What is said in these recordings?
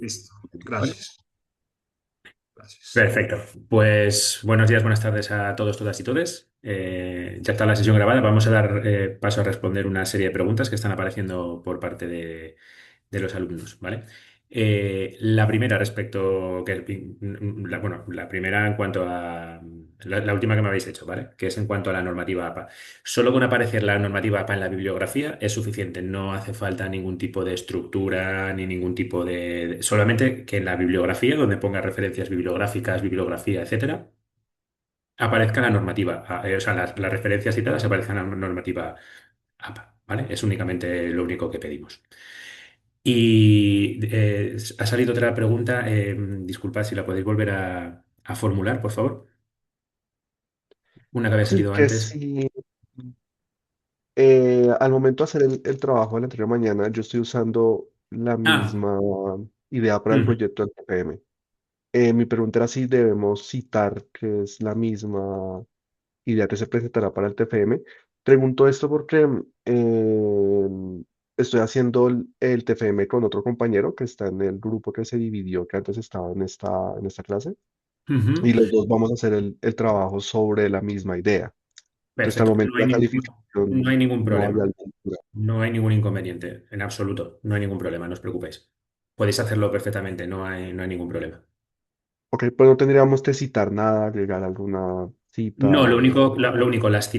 Listo. ¿Vale? Gracias. Gracias. Perfecto. Pues buenos días, buenas tardes a todos, todas y todes. Ya está la sesión grabada. Vamos a dar paso a responder una serie de preguntas que están apareciendo por parte de los alumnos, ¿vale? La primera respecto, bueno, la primera en cuanto a la última que me habéis hecho, ¿vale? Que es en cuanto a la normativa APA. Solo con aparecer la normativa APA en la bibliografía es suficiente, no hace falta ningún tipo de estructura ni ningún tipo solamente que en la bibliografía, donde ponga referencias bibliográficas, bibliografía, etcétera, aparezca la normativa, o sea, las referencias citadas aparezcan en la normativa APA, ¿vale? Es únicamente lo único que pedimos. Y ha salido otra pregunta, disculpad si la podéis volver a formular, por favor. Una que había Sí, salido que antes. si al momento de hacer el trabajo de la anterior mañana, yo estoy usando la Ah, misma idea para el mm, proyecto del TPM. Mi pregunta era si debemos citar que es la misma idea que se presentará para el TFM. Pregunto esto porque estoy haciendo el TFM con otro compañero que está en el grupo que se dividió, que antes estaba en esta clase, ujú. y los dos vamos a hacer el trabajo sobre la misma idea. Entonces, al Perfecto. momento de la No hay calificación ningún no hay problema. algún problema. No hay ningún inconveniente, en absoluto. No hay ningún problema, no os preocupéis. Podéis hacerlo perfectamente, no hay ningún problema. Ok, pues no tendríamos que citar nada, agregar alguna cita. No, lo único, las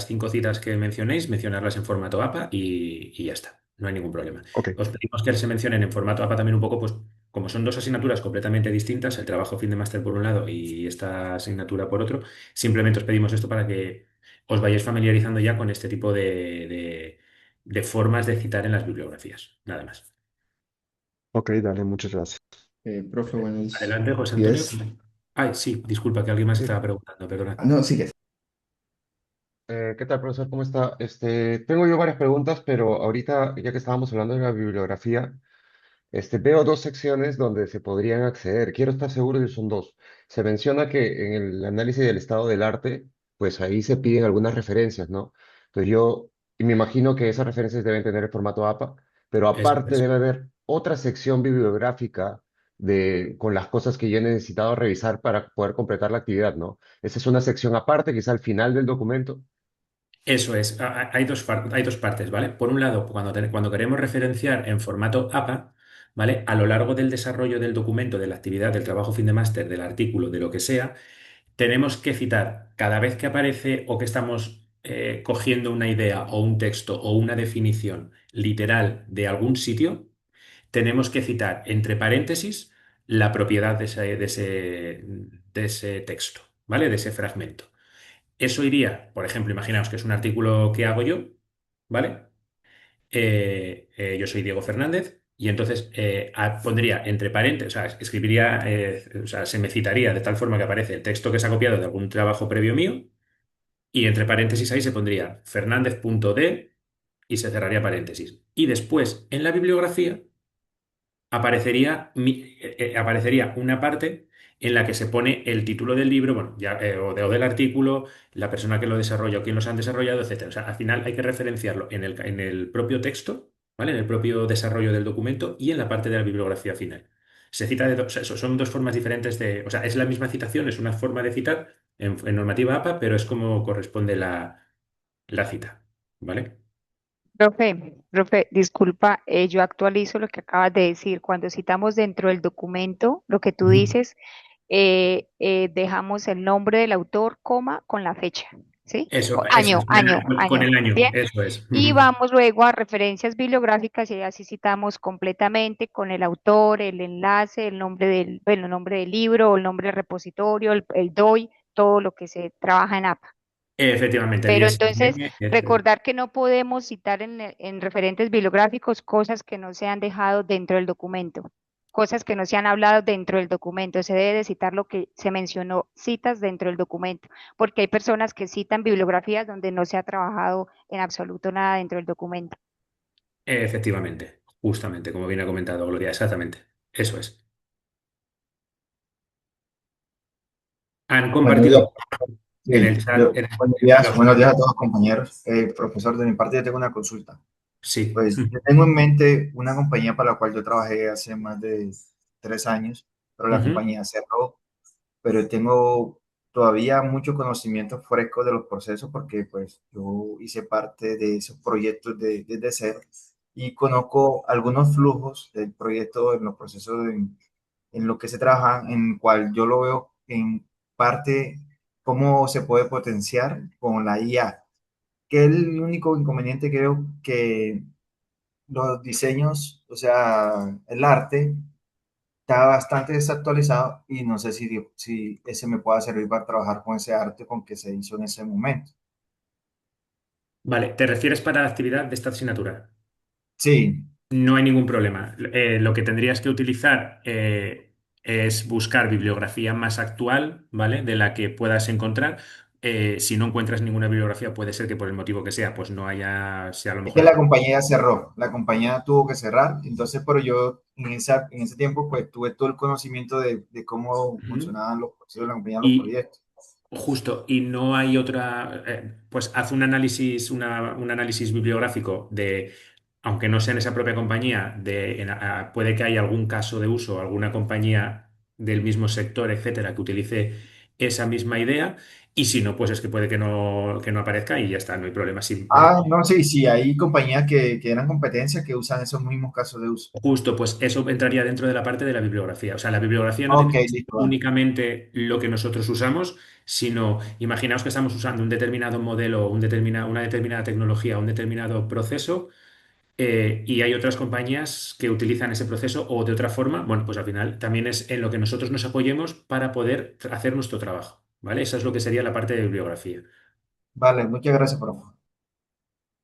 5 citas que mencionéis, mencionarlas en formato APA y ya está. No hay ningún problema. Ok, Os pedimos que se mencionen en formato APA también un poco, pues, como son dos asignaturas completamente distintas, el trabajo fin de máster por un lado y esta asignatura por otro, simplemente os pedimos esto para que os vayáis familiarizando ya con este tipo de formas de citar en las bibliografías. Nada más. ok, dale, muchas gracias. Profe, buenos Adelante, José Antonio. días. Ay, sí, disculpa que alguien más Eh, estaba preguntando, perdona. no, sigue. ¿Qué tal, profesor? ¿Cómo está? Tengo yo varias preguntas, pero ahorita, ya que estábamos hablando de la bibliografía, veo dos secciones donde se podrían acceder. Quiero estar seguro de que son dos. Se menciona que en el análisis del estado del arte, pues ahí se piden algunas referencias, ¿no? Entonces y me imagino que esas referencias deben tener el formato APA, pero Eso aparte es. debe haber otra sección bibliográfica con las cosas que yo he necesitado revisar para poder completar la actividad, ¿no? Esa es una sección aparte, quizá al final del documento. Eso es. Hay dos partes, ¿vale? Por un lado, cuando queremos referenciar en formato APA, ¿vale? A lo largo del desarrollo del documento, de la actividad, del trabajo fin de máster, del artículo, de lo que sea, tenemos que citar cada vez que aparece o que estamos cogiendo una idea o un texto o una definición literal de algún sitio, tenemos que citar entre paréntesis la propiedad de ese texto, ¿vale? De ese fragmento. Eso iría, por ejemplo, imaginaos que es un artículo que hago yo, ¿vale? Yo soy Diego Fernández y entonces pondría entre paréntesis, o sea, escribiría, o sea, se me citaría de tal forma que aparece el texto que se ha copiado de algún trabajo previo mío y entre paréntesis ahí se pondría Fernández.d y se cerraría paréntesis. Y después, en la bibliografía, aparecería una parte en la que se pone el título del libro, bueno, ya, o del artículo, la persona que lo desarrolla o quién los han desarrollado, etcétera. O sea, al final hay que referenciarlo en el propio texto, ¿vale? En el propio desarrollo del documento y en la parte de la bibliografía final. Se cita o sea, son dos formas diferentes o sea, es la misma citación, es una forma de citar en normativa APA, pero es como corresponde la cita, ¿vale? Profe, disculpa, yo actualizo lo que acabas de decir. Cuando citamos dentro del documento, lo que tú Ujú. dices, dejamos el nombre del autor, coma, con la fecha, ¿sí? Eso Año, es, año, con año. el año, Bien. eso es. Y Ujú. vamos luego a referencias bibliográficas y así citamos completamente con el autor, el enlace, bueno, el nombre del libro, el nombre del repositorio, el DOI, todo lo que se trabaja en APA. Efectivamente, el Pero entonces, ISBN, recordar que no podemos citar en referentes bibliográficos cosas que no se han dejado dentro del documento, cosas que no se han hablado dentro del documento. Se debe de citar lo que se mencionó, citas dentro del documento, porque hay personas que citan bibliografías donde no se ha trabajado en absoluto nada dentro del documento. efectivamente, justamente, como bien ha comentado Gloria, exactamente. Eso es. Han Buenos días. compartido en Sí, el chat. buenos Venga, días, José buenos días a Antonio. todos compañeros. Profesor, de mi parte yo tengo una consulta. Sí. Pues yo tengo en mente una compañía para la cual yo trabajé hace más de 3 años, pero la Ujú. compañía cerró, pero tengo todavía mucho conocimiento fresco de los procesos porque pues yo hice parte de esos proyectos desde cero y conozco algunos flujos del proyecto en los procesos en lo que se trabaja, en cual yo lo veo en parte cómo se puede potenciar con la IA, que es el único inconveniente que veo que los diseños, o sea, el arte está bastante desactualizado y no sé si ese me pueda servir para trabajar con ese arte con que se hizo en ese momento. Vale, ¿te refieres para la actividad de esta asignatura? Sí, No hay ningún problema. Lo que tendrías que utilizar es buscar bibliografía más actual, ¿vale? De la que puedas encontrar. Si no encuentras ninguna bibliografía, puede ser que por el motivo que sea, pues no haya, sea a lo es mejor que la algo. compañía cerró, la compañía tuvo que cerrar, entonces, pero yo en ese tiempo pues tuve todo el conocimiento de cómo Ujú. funcionaban los procesos de la compañía, los Y proyectos. justo, y no hay otra, pues haz un análisis, un análisis bibliográfico de, aunque no sea en esa propia compañía, puede que haya algún caso de uso, alguna compañía del mismo sector, etcétera, que utilice esa misma idea, y si no, pues es que puede que no aparezca y ya está, no hay problema. Ah, no, sí, sí, hay compañías que eran competencias que usan esos mismos casos de uso. Justo, pues eso entraría dentro de la parte de la bibliografía. O sea, la bibliografía no tiene Ok, que ser listo, vale. únicamente lo que nosotros usamos, sino imaginaos que estamos usando un determinado modelo, una determinada tecnología, un determinado proceso, y hay otras compañías que utilizan ese proceso o de otra forma. Bueno, pues al final también es en lo que nosotros nos apoyemos para poder hacer nuestro trabajo, ¿vale? Esa es lo que sería la parte de bibliografía. Vale, muchas gracias, profe.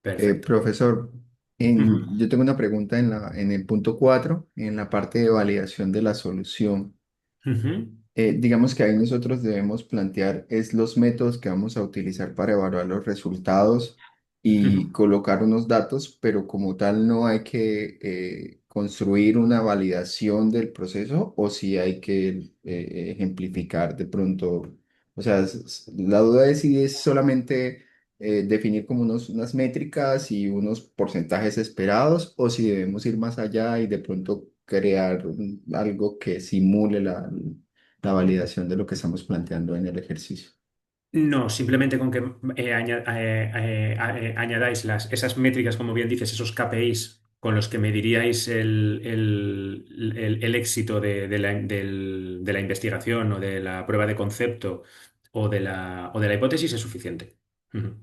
Perfecto. Profesor, Ujú. yo tengo una pregunta en el punto 4 en la parte de validación de la solución. Ujú. Digamos que ahí nosotros debemos plantear es los métodos que vamos a utilizar para evaluar los resultados y Ujú. colocar unos datos, pero como tal no hay que construir una validación del proceso o si hay que ejemplificar de pronto. O sea, la duda es si es solamente definir como unas métricas y unos porcentajes esperados o si debemos ir más allá y de pronto crear algo que simule la validación de lo que estamos planteando en el ejercicio. No, simplemente con que añadáis esas métricas, como bien dices, esos KPIs con los que mediríais el éxito de la investigación o de la prueba de concepto o de la hipótesis es suficiente. Ujú.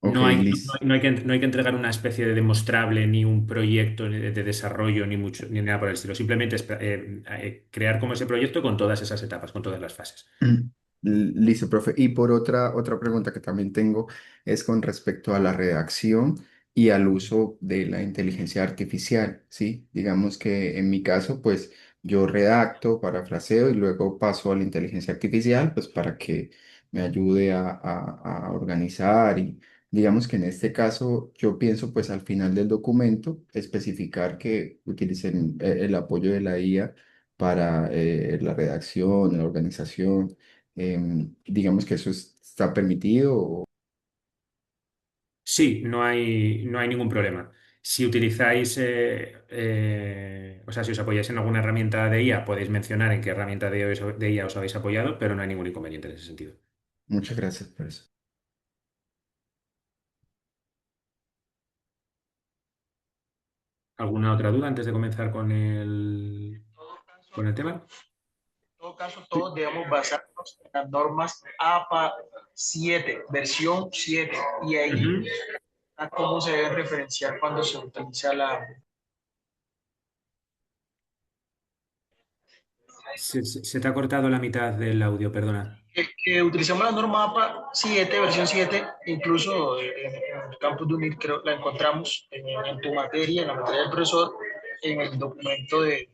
Ok, listo. No hay que entregar una especie de demostrable ni un proyecto de desarrollo ni mucho, ni nada por el estilo. Simplemente es crear como ese proyecto con todas esas etapas, con todas las fases. Listo, profe. Y por otra pregunta que también tengo es con respecto a la redacción y al uso de la inteligencia artificial, ¿sí? Digamos que en mi caso, pues yo redacto, parafraseo y luego paso a la inteligencia artificial, pues para que me ayude a organizar y digamos que en este caso yo pienso pues al final del documento especificar que utilicen el apoyo de la IA para la redacción, la organización. Digamos que eso está permitido. Sí, no hay ningún problema. Si utilizáis, o sea, si os apoyáis en alguna herramienta de IA, podéis mencionar en qué herramienta de IA os habéis apoyado, pero no hay ningún inconveniente en ese sentido. Muchas gracias por eso. ¿Alguna otra duda antes de comenzar con el tema? Todo caso, Sí, todos debemos basarnos en las normas APA 7, versión 7, y ahí Ujú. a cómo se debe referenciar cuando se utiliza Se te ha cortado la mitad del audio, perdona. que utilizamos la norma APA 7, versión 7, incluso en el campus de UNIR creo la encontramos en tu materia, en la materia del profesor, en el documento de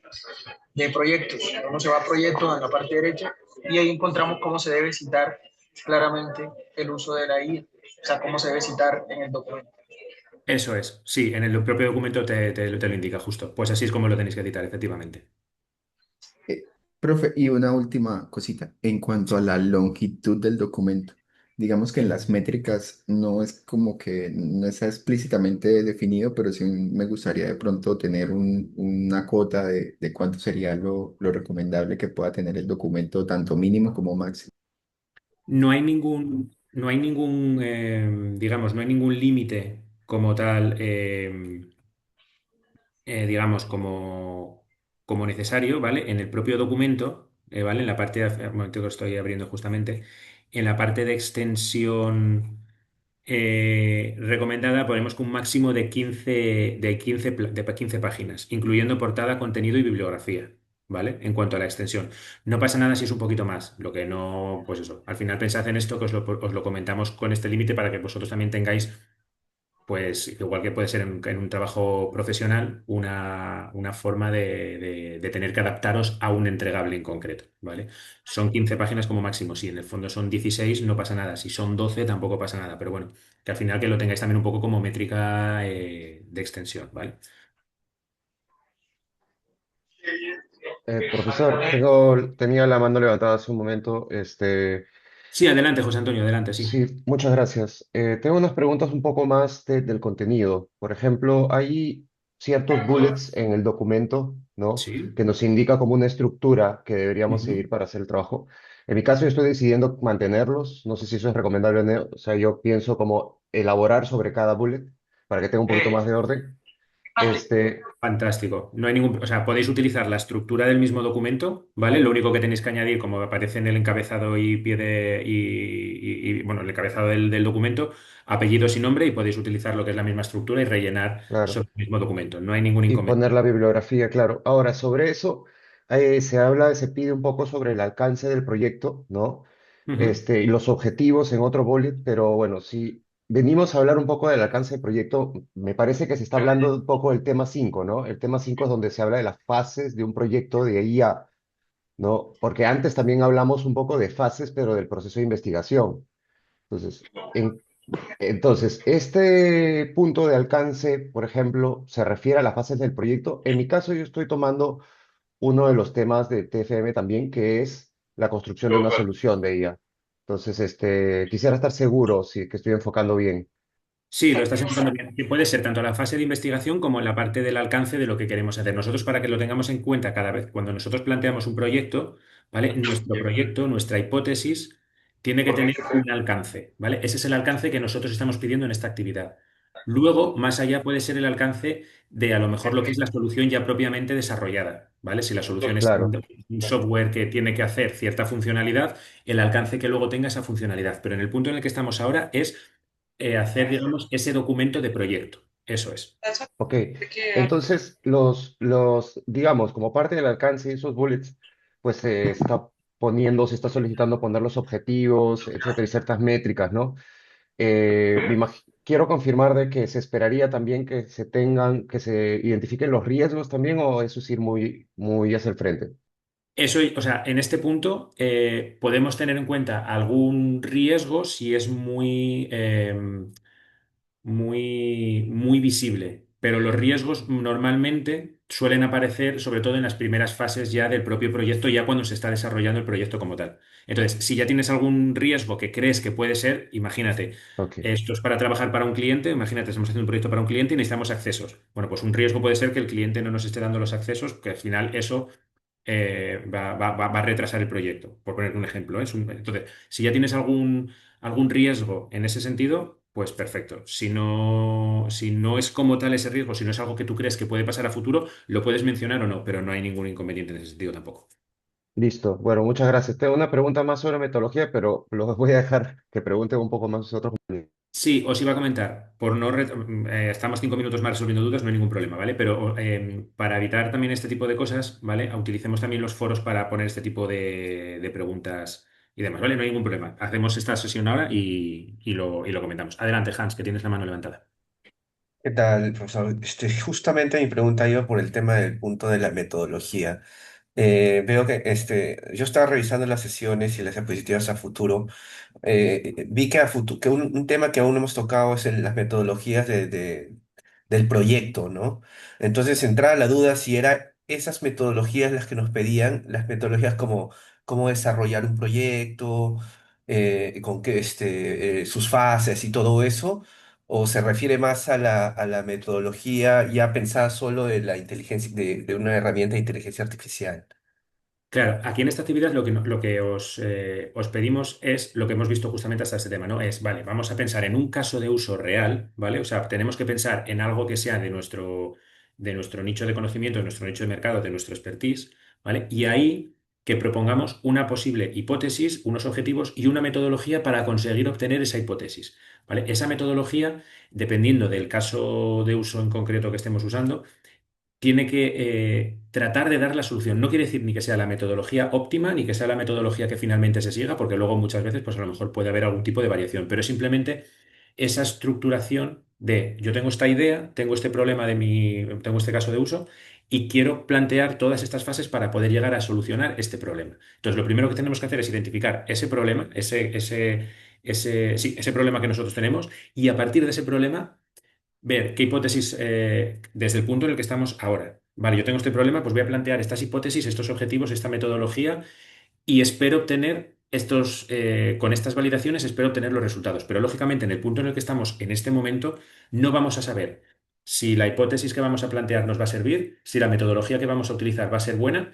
proyectos. Uno se va a proyectos en la parte derecha y ahí encontramos cómo se debe citar claramente el uso de la IA, o sea, cómo se debe citar en el documento. Eso es, sí, en el propio documento te lo indica justo. Pues así es como lo tenéis que editar, efectivamente. Profe, y una última cosita en cuanto a la longitud del documento. digamos que en las métricas no es como que no está explícitamente definido, pero sí me gustaría de pronto tener una cuota de cuánto sería lo recomendable que pueda tener el documento, tanto mínimo como máximo. Digamos, no hay ningún límite como tal, digamos, como necesario, ¿vale? En el propio documento, ¿vale? En la parte, un momento que lo estoy abriendo justamente, en la parte de extensión recomendada ponemos que un máximo de 15 páginas, incluyendo portada, contenido y bibliografía, ¿vale? En cuanto a la extensión. No pasa nada si es un poquito más, lo que no, pues eso, al final pensad en esto, que os lo comentamos con este límite para que vosotros también tengáis pues igual que puede ser en un trabajo profesional, una forma de tener que adaptaros a un entregable en concreto, ¿vale? Son 15 páginas como máximo, si en el fondo son 16 no pasa nada, si son 12 tampoco pasa nada, pero bueno, que al final que lo tengáis también un poco como métrica de extensión, ¿vale? Profesor, tenía la mano levantada hace un momento. Sí, adelante, José Antonio, adelante, sí. Sí, muchas gracias. Tengo unas preguntas un poco más del contenido. Por ejemplo, hay ciertos bullets en el documento, ¿no? Sí. Que nos indica como una estructura que deberíamos Ujú. seguir para hacer el trabajo. En mi caso, yo estoy decidiendo mantenerlos. No sé si eso es recomendable o no. O sea, yo pienso como elaborar sobre cada bullet para que tenga un poquito más de orden. Este, Fantástico. No hay ningún, o sea, podéis utilizar la estructura del mismo documento, ¿vale? Lo único que tenéis que añadir, como aparece en el encabezado y pie bueno, el encabezado del documento, apellidos y nombre, y podéis utilizar lo que es la misma estructura y rellenar claro. sobre el mismo documento. No hay ningún Y inconveniente. poner la bibliografía, claro. Ahora, sobre eso, se pide un poco sobre el alcance del proyecto, ¿no? Ujú. Y los objetivos en otro bullet, pero bueno, si venimos a hablar un poco del alcance del proyecto, me parece que se está hablando un poco del tema 5, ¿no? El tema 5 es donde se habla de las fases de un proyecto de IA, ¿no? Porque antes también hablamos un poco de fases, pero del proceso de investigación. Entonces, este punto de alcance, por ejemplo, se refiere a las fases del proyecto. En mi caso, yo estoy tomando uno de los temas de TFM también, que es la construcción de una solución de IA. Entonces, quisiera estar seguro si que estoy enfocando bien. Sí, lo estás enfocando bien. Y puede ser tanto en la fase de investigación como en la parte del alcance de lo que queremos hacer. Nosotros, para que lo tengamos en cuenta cada vez, cuando nosotros planteamos un proyecto, ¿vale? Nuestro proyecto, nuestra hipótesis, tiene que tener un alcance, ¿vale? Ese es el alcance que nosotros estamos pidiendo en esta actividad. Luego, más allá puede ser el alcance de a lo mejor lo que es la solución ya propiamente desarrollada, ¿vale? Si la solución es Claro, un software que tiene que hacer cierta funcionalidad, el alcance que luego tenga esa funcionalidad. Pero en el punto en el que estamos ahora es hacer, digamos, ese documento de proyecto. Eso es. ok. Entonces, digamos, como parte del alcance de esos bullets, pues se está solicitando poner los objetivos, etcétera, y ciertas métricas, ¿no? Quiero confirmar de que se esperaría también que se identifiquen los riesgos también, o eso es ir muy, muy hacia el frente. Eso, o sea, en este punto podemos tener en cuenta algún riesgo si es muy visible, pero los riesgos normalmente suelen aparecer sobre todo en las primeras fases ya del propio proyecto, ya cuando se está desarrollando el proyecto como tal. Entonces, si ya tienes algún riesgo que crees que puede ser, imagínate, Ok, esto es para trabajar para un cliente, imagínate, estamos haciendo un proyecto para un cliente y necesitamos accesos. Bueno, pues un riesgo puede ser que el cliente no nos esté dando los accesos, que al final eso va a retrasar el proyecto, por poner un ejemplo, ¿eh? Entonces, si ya tienes algún riesgo en ese sentido, pues perfecto. Si no es como tal ese riesgo, si no es algo que tú crees que puede pasar a futuro, lo puedes mencionar o no, pero no hay ningún inconveniente en ese sentido tampoco. listo. Bueno, muchas gracias. Tengo una pregunta más sobre metodología, pero los voy a dejar que pregunten un poco más otros. Sí, os iba a comentar, estamos 5 minutos más resolviendo dudas, no hay ningún problema, ¿vale? Pero para evitar también este tipo de cosas, ¿vale? Utilicemos también los foros para poner este tipo de preguntas y demás, ¿vale? No hay ningún problema. Hacemos esta sesión ahora y lo comentamos. Adelante, Hans, que tienes la mano levantada. ¿Qué tal, profesor? Justamente mi pregunta iba por el tema del punto de la metodología. Veo que yo estaba revisando las sesiones y las diapositivas a futuro. Vi que, que un tema que aún no hemos tocado es las metodologías del proyecto, ¿no? Entonces entraba la duda si eran esas metodologías las que nos pedían, las metodologías como cómo desarrollar un proyecto, con que, sus fases y todo eso, o se refiere más a la metodología ya pensada solo de la inteligencia, de una herramienta de inteligencia artificial? Claro, aquí en esta actividad lo que os pedimos es lo que hemos visto justamente hasta este tema, ¿no? Es, vale, vamos a pensar en un caso de uso real, ¿vale? O sea, tenemos que pensar en algo que sea de nuestro nicho de conocimiento, de nuestro nicho de mercado, de nuestro expertise, ¿vale? Y ahí que propongamos una posible hipótesis, unos objetivos y una metodología para conseguir obtener esa hipótesis, ¿vale? Esa metodología, dependiendo del caso de uso en concreto que estemos usando, tiene que tratar de dar la solución. No quiere decir ni que sea la metodología óptima, ni que sea la metodología que finalmente se siga, porque luego muchas veces, pues a lo mejor puede haber algún tipo de variación, pero es simplemente esa estructuración de yo tengo esta idea, tengo este problema tengo este caso de uso y quiero plantear todas estas fases para poder llegar a solucionar este problema. Entonces, lo primero que tenemos que hacer es identificar ese problema, sí, ese problema que nosotros tenemos y a partir de ese problema ver qué hipótesis, desde el punto en el que estamos ahora. Vale, yo tengo este problema, pues voy a plantear estas hipótesis, estos objetivos, esta metodología y espero obtener con estas validaciones, espero obtener los resultados. Pero lógicamente, en el punto en el que estamos en este momento, no vamos a saber si la hipótesis que vamos a plantear nos va a servir, si la metodología que vamos a utilizar va a ser buena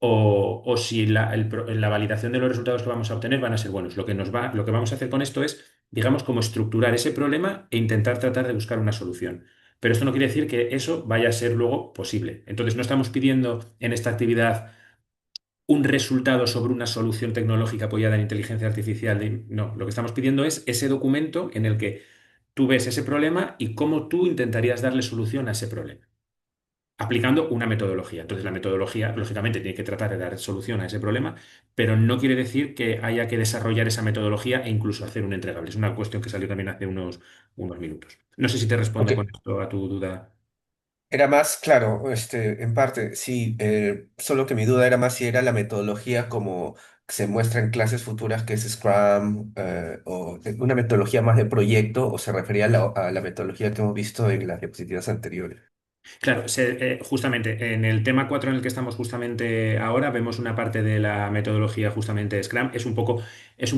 o si la validación de los resultados que vamos a obtener van a ser buenos. Lo que vamos a hacer con esto es, digamos, como estructurar ese problema e intentar tratar de buscar una solución. Pero esto no quiere decir que eso vaya a ser luego posible. Entonces, no estamos pidiendo en esta actividad un resultado sobre una solución tecnológica apoyada en inteligencia artificial. No, lo que estamos pidiendo es ese documento en el que tú ves ese problema y cómo tú intentarías darle solución a ese problema, aplicando una metodología. Entonces, la metodología, lógicamente, tiene que tratar de dar solución a ese problema, pero no quiere decir que haya que desarrollar esa metodología e incluso hacer un entregable. Es una cuestión que salió también hace unos minutos. No sé si te respondo con Ok. esto a tu duda. Era más, claro, en parte, sí, solo que mi duda era más si era la metodología como se muestra en clases futuras, que es Scrum, o una metodología más de proyecto, o se refería a la metodología que hemos visto en las diapositivas anteriores. Claro, justamente en el tema 4 en el que estamos justamente ahora, vemos una parte de la metodología justamente Scrum. Es un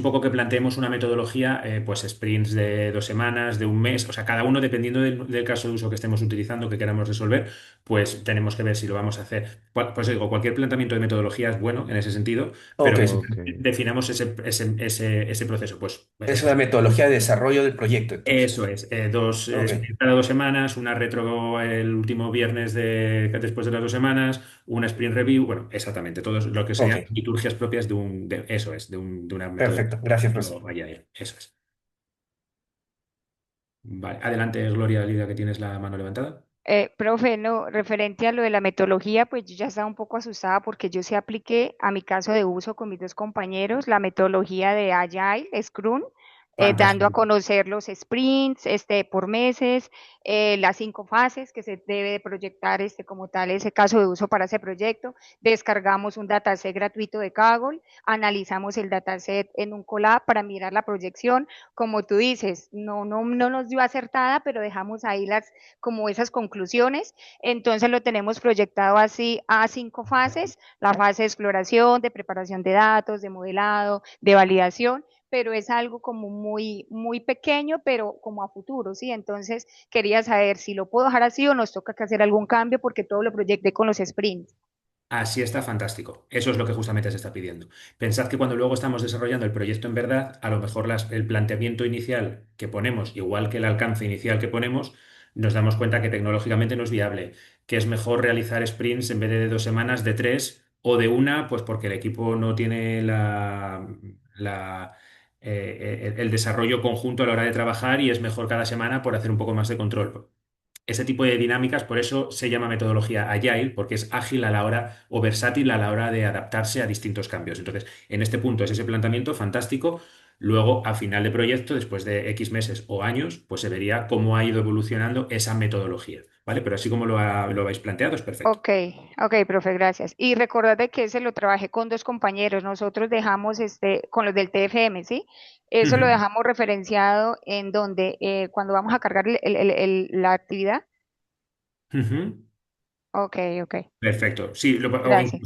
poco que planteemos una metodología, pues sprints de 2 semanas, de un mes, o sea, cada uno dependiendo del caso de uso que estemos utilizando, que queramos resolver, pues tenemos que ver si lo vamos a hacer. Pues digo, cualquier planteamiento de metodología es bueno en ese sentido, Ok, pero Ok. definamos ese proceso. Pues es una metodología de desarrollo del proyecto, entonces. eso es, Ok, cada 2 semanas, una retro el último viernes después de las 2 semanas, una sprint review, bueno, exactamente, todo lo que serían ok, liturgias propias eso es, de una metodología. perfecto, gracias, profesor. Vaya, eso es. Vale, adelante, Gloria, Lidia, que tienes la mano levantada. Profe, no, referente a lo de la metodología, pues yo ya estaba un poco asustada porque yo sí apliqué a mi caso de uso con mis dos compañeros la metodología de Agile, Scrum, dando a Fantástico. conocer los sprints, por meses, las 5 fases que se debe de proyectar, como tal, ese caso de uso para ese proyecto. Descargamos un dataset gratuito de Kaggle, analizamos el dataset en un Colab para mirar la proyección. Como tú dices, no nos dio acertada, pero dejamos ahí como esas conclusiones. Entonces lo tenemos proyectado así a 5 fases: la fase de exploración, de preparación de datos, de modelado, de validación, pero es algo como muy pequeño, pero como a futuro, ¿sí? Entonces quería saber si lo puedo dejar así o nos toca que hacer algún cambio porque todo lo proyecté con los sprints. Así está fantástico. Eso es lo que justamente se está pidiendo. Pensad que cuando luego estamos desarrollando el proyecto en verdad, a lo mejor el planteamiento inicial que ponemos, igual que el alcance inicial que ponemos, nos damos cuenta que tecnológicamente no es viable, que es mejor realizar sprints en vez de 2 semanas, de tres o de una, pues porque el equipo no tiene el desarrollo conjunto a la hora de trabajar y es mejor cada semana por hacer un poco más de control. Ese tipo de dinámicas, por eso se llama metodología Agile, porque es ágil a la hora o versátil a la hora de adaptarse a distintos cambios. Entonces, en este punto es ese planteamiento fantástico. Luego, a final de proyecto, después de X meses o años, pues se vería cómo ha ido evolucionando esa metodología, ¿vale? Pero así como lo habéis planteado, es perfecto. Ok, ok, profe, gracias. Y recordad que ese lo trabajé con dos compañeros. Nosotros dejamos con los del TFM, ¿sí? Eso lo Ujú, dejamos referenciado en donde cuando vamos a cargar la actividad. ujú. Ok, ok, Perfecto. Sí, gracias.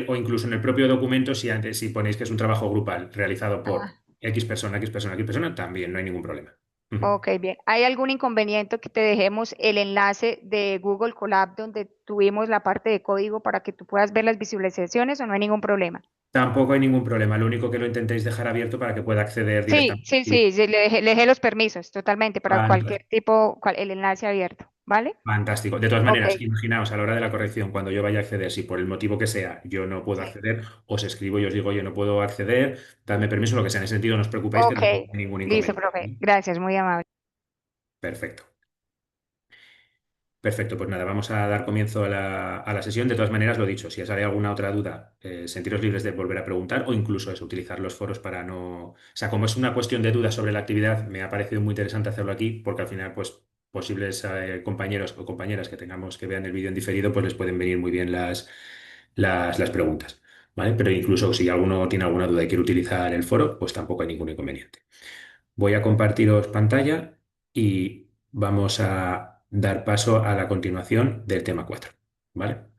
o incluso en el propio documento, si ponéis que es un trabajo grupal realizado Ah, por. X persona, X persona, X persona, también no hay ningún problema. Ujú. Ok, bien. ¿Hay algún inconveniente que te dejemos el enlace de Google Colab donde tuvimos la parte de código para que tú puedas ver las visualizaciones o no hay ningún problema? Tampoco hay ningún problema, lo único que lo intentéis dejar abierto para que pueda acceder Sí, directamente. sí, sí, sí, le dejé los permisos totalmente para Fantástico. cualquier tipo, el enlace abierto, ¿vale? Fantástico. De todas Ok, maneras, imaginaos a la hora de la corrección, cuando yo vaya a acceder, si por el motivo que sea yo no puedo sí. acceder, os escribo y os digo yo no puedo acceder, dadme permiso, lo que sea en ese sentido, no os preocupéis que Ok, tampoco hay ningún listo, inconveniente. profe. Gracias, muy amable. Perfecto. Perfecto, pues nada, vamos a dar comienzo a la sesión. De todas maneras, lo dicho, si os sale alguna otra duda, sentiros libres de volver a preguntar o incluso eso, utilizar los foros para no... O sea, como es una cuestión de dudas sobre la actividad, me ha parecido muy interesante hacerlo aquí porque al final, pues, posibles compañeros o compañeras que tengamos que vean el vídeo en diferido, pues les pueden venir muy bien las preguntas, ¿vale? Pero incluso si alguno tiene alguna duda y quiere utilizar el foro, pues tampoco hay ningún inconveniente. Voy a compartiros pantalla y vamos a dar paso a la continuación del tema 4. ¿Vale?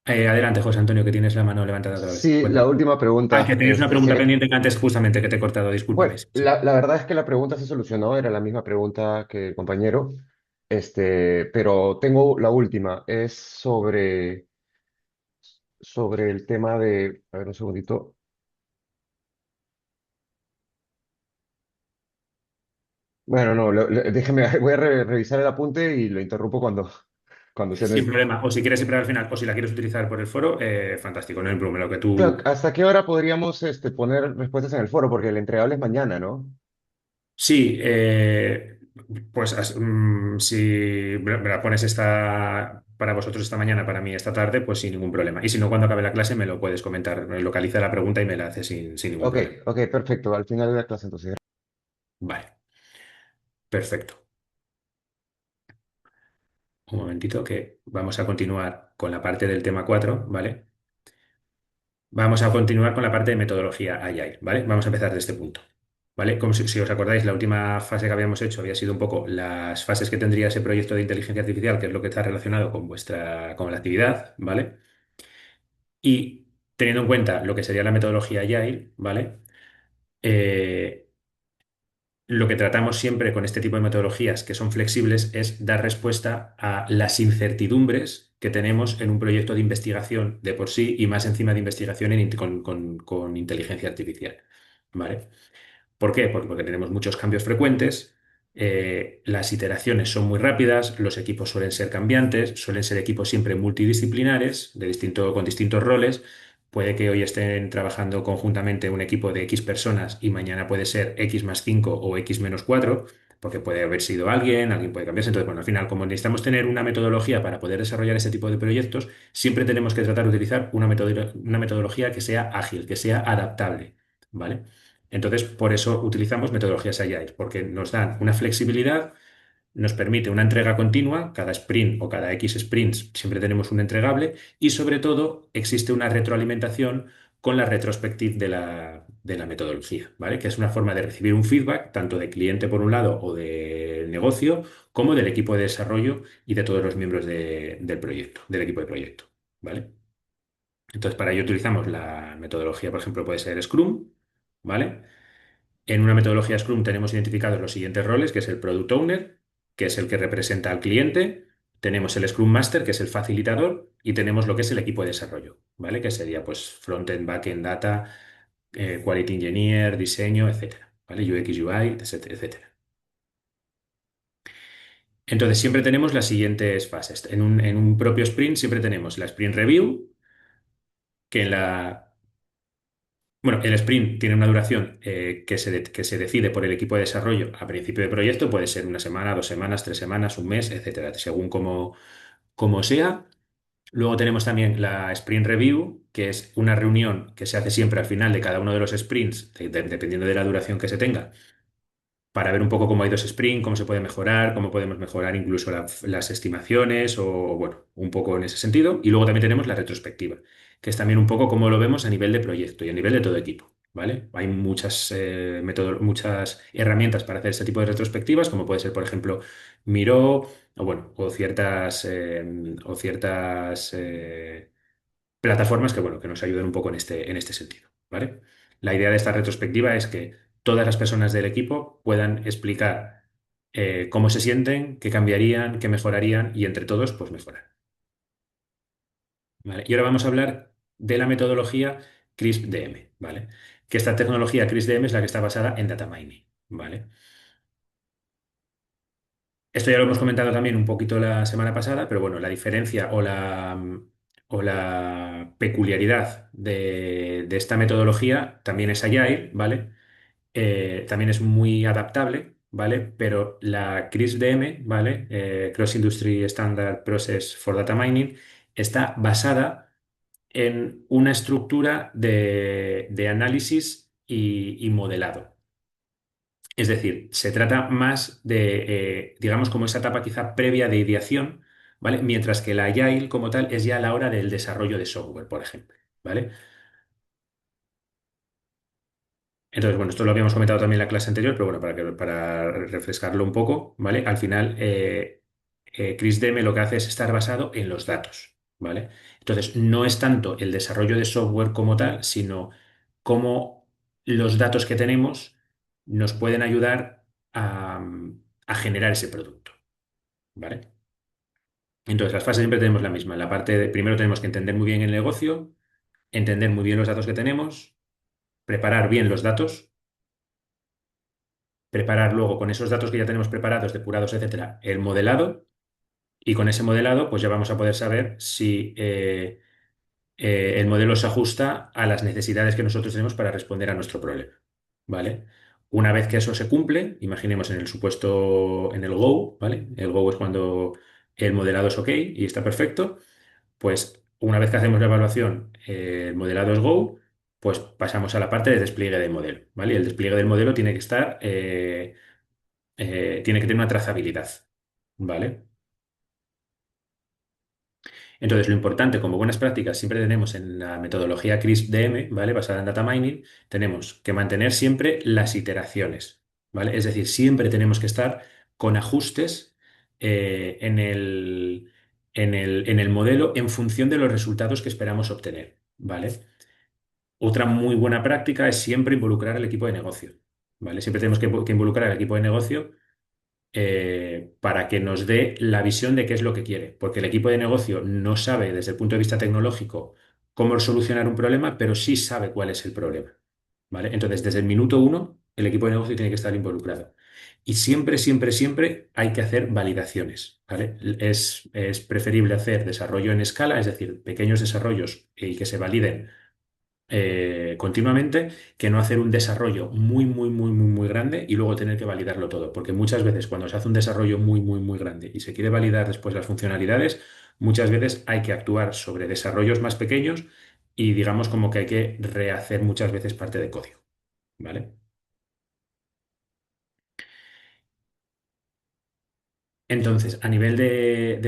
Adelante, José Antonio, que tienes la mano levantada otra vez. Sí, la Cuéntame. última Ah, que pregunta, tenéis una es pregunta que, pendiente que antes justamente que te he cortado, discúlpame. bueno, Sí, sí. la verdad es que la pregunta se solucionó, era la misma pregunta que el compañero, pero tengo la última, es sobre el tema de, a ver un segundito, bueno, no, déjeme, voy a revisar el apunte y lo interrumpo cuando sea Sin necesario. problema. O si quieres siempre al final, o si la quieres utilizar por el foro, fantástico, no hay problema. Lo que Claro, tú. ¿hasta qué hora podríamos poner respuestas en el foro? Porque el entregable es mañana, ¿no? Sí, pues si me la pones esta para vosotros esta mañana, para mí esta tarde, pues sin ningún problema. Y si no, cuando acabe la clase me lo puedes comentar, me localiza la pregunta y me la haces sin ningún Ok, problema. ok, perfecto, al final de la clase entonces. Vale, perfecto. Un momentito que vamos a continuar con la parte del tema 4, ¿vale? Vamos a continuar con la parte de metodología Agile, ¿vale? Vamos a empezar de este punto, ¿vale? Como si os acordáis, la última fase que habíamos hecho había sido un poco las fases que tendría ese proyecto de inteligencia artificial, que es lo que está relacionado con con la actividad, ¿vale? Y teniendo en cuenta lo que sería la metodología Agile, ¿vale? Eh, lo que tratamos siempre con este tipo de metodologías que son flexibles es dar respuesta a las incertidumbres que tenemos en un proyecto de investigación de por sí y más encima de investigación con inteligencia artificial. ¿Vale? ¿Por qué? Pues porque tenemos muchos cambios frecuentes, las iteraciones son muy rápidas, los equipos suelen ser cambiantes, suelen ser equipos siempre multidisciplinares, con distintos roles. Puede que hoy estén trabajando conjuntamente un equipo de X personas y mañana puede ser X más 5 o X menos 4, porque puede haber sido alguien puede cambiarse. Entonces, bueno, al final, como necesitamos tener una metodología para poder desarrollar este tipo de proyectos, siempre tenemos que tratar de utilizar una metodología que sea ágil, que sea adaptable, ¿vale? Entonces, por eso utilizamos metodologías Agile, porque nos dan una flexibilidad, nos permite una entrega continua, cada sprint o cada X sprints siempre tenemos un entregable y sobre todo existe una retroalimentación con la retrospective de la metodología, ¿vale? Que es una forma de recibir un feedback tanto de cliente por un lado o de negocio como del equipo de desarrollo y de todos los miembros del proyecto, del equipo de proyecto, ¿vale? Entonces, para ello utilizamos la metodología, por ejemplo, puede ser Scrum, ¿vale? En una metodología Scrum tenemos identificados los siguientes roles, que es el Product Owner, que es el que representa al cliente, tenemos el Scrum Master, que es el facilitador, y tenemos lo que es el equipo de desarrollo, ¿vale? Que sería pues frontend, backend, data, quality engineer, diseño, etcétera, ¿vale? UX, UI, etcétera, etcétera. Entonces siempre tenemos las siguientes fases. En un propio sprint siempre tenemos la sprint review, que en la Bueno, el sprint tiene una duración que se decide por el equipo de desarrollo a principio de proyecto, puede ser una semana, 2 semanas, 3 semanas, un mes, etcétera, según como sea. Luego tenemos también la sprint review, que es una reunión que se hace siempre al final de cada uno de los sprints, dependiendo de la duración que se tenga, para ver un poco cómo ha ido ese sprint, cómo se puede mejorar, cómo podemos mejorar incluso las estimaciones o, bueno, un poco en ese sentido. Y luego también tenemos la retrospectiva, que es también un poco cómo lo vemos a nivel de proyecto y a nivel de todo equipo, ¿vale? Hay muchas herramientas para hacer este tipo de retrospectivas, como puede ser, por ejemplo, Miro o, bueno, o ciertas plataformas que, bueno, que nos ayuden un poco en este sentido, ¿vale? La idea de esta retrospectiva es que todas las personas del equipo puedan explicar cómo se sienten, qué cambiarían, qué mejorarían y entre todos, pues mejorar. ¿Vale? Y ahora vamos a hablar de la metodología CRISP-DM, ¿vale? Que esta tecnología CRISP-DM es la que está basada en data mining, ¿vale? Esto ya lo hemos comentado también un poquito la semana pasada, pero bueno, la diferencia o la peculiaridad de esta metodología también es Agile, ¿vale? También es muy adaptable, ¿vale? Pero la CRISP-DM, ¿vale? Cross Industry Standard Process for Data Mining, está basada en una estructura de análisis y modelado. Es decir, se trata más de, digamos, como esa etapa quizá previa de ideación, ¿vale? Mientras que la Agile como tal es ya a la hora del desarrollo de software, por ejemplo, ¿vale? Entonces, bueno, esto lo habíamos comentado también en la clase anterior, pero bueno, para refrescarlo un poco, ¿vale? Al final, CRISP-DM lo que hace es estar basado en los datos, ¿vale? Entonces, no es tanto el desarrollo de software como tal, sino cómo los datos que tenemos nos pueden ayudar a generar ese producto, ¿vale? Entonces, las fases siempre tenemos la misma. En la parte de, primero tenemos que entender muy bien el negocio, entender muy bien los datos que tenemos, preparar bien los datos, preparar luego con esos datos que ya tenemos preparados, depurados, etcétera, el modelado, y con ese modelado pues ya vamos a poder saber si el modelo se ajusta a las necesidades que nosotros tenemos para responder a nuestro problema, ¿vale? Una vez que eso se cumple, imaginemos en el supuesto, en el Go, ¿vale? El Go es cuando el modelado es OK y está perfecto, pues una vez que hacemos la evaluación, el modelado es Go, pues pasamos a la parte de despliegue del modelo, ¿vale? Y el despliegue del modelo tiene que estar tiene que tener una trazabilidad, ¿vale? Entonces, lo importante, como buenas prácticas, siempre tenemos en la metodología CRISP-DM, ¿vale? Basada en data mining, tenemos que mantener siempre las iteraciones, ¿vale? Es decir, siempre tenemos que estar con ajustes en el modelo en función de los resultados que esperamos obtener, ¿vale? Otra muy buena práctica es siempre involucrar al equipo de negocio, ¿vale? Siempre tenemos que involucrar al equipo de negocio para que nos dé la visión de qué es lo que quiere, porque el equipo de negocio no sabe desde el punto de vista tecnológico cómo solucionar un problema, pero sí sabe cuál es el problema, ¿vale? Entonces, desde el minuto uno, el equipo de negocio tiene que estar involucrado. Y siempre, siempre, siempre hay que hacer validaciones, ¿vale? Es preferible hacer desarrollo en escala, es decir, pequeños desarrollos y que se validen continuamente que no hacer un desarrollo muy, muy, muy, muy, muy grande y luego tener que validarlo todo. Porque muchas veces cuando se hace un desarrollo muy, muy, muy grande y se quiere validar después las funcionalidades, muchas veces hay que actuar sobre desarrollos más pequeños y digamos como que hay que rehacer muchas veces parte de código. ¿Vale? Entonces, a nivel de-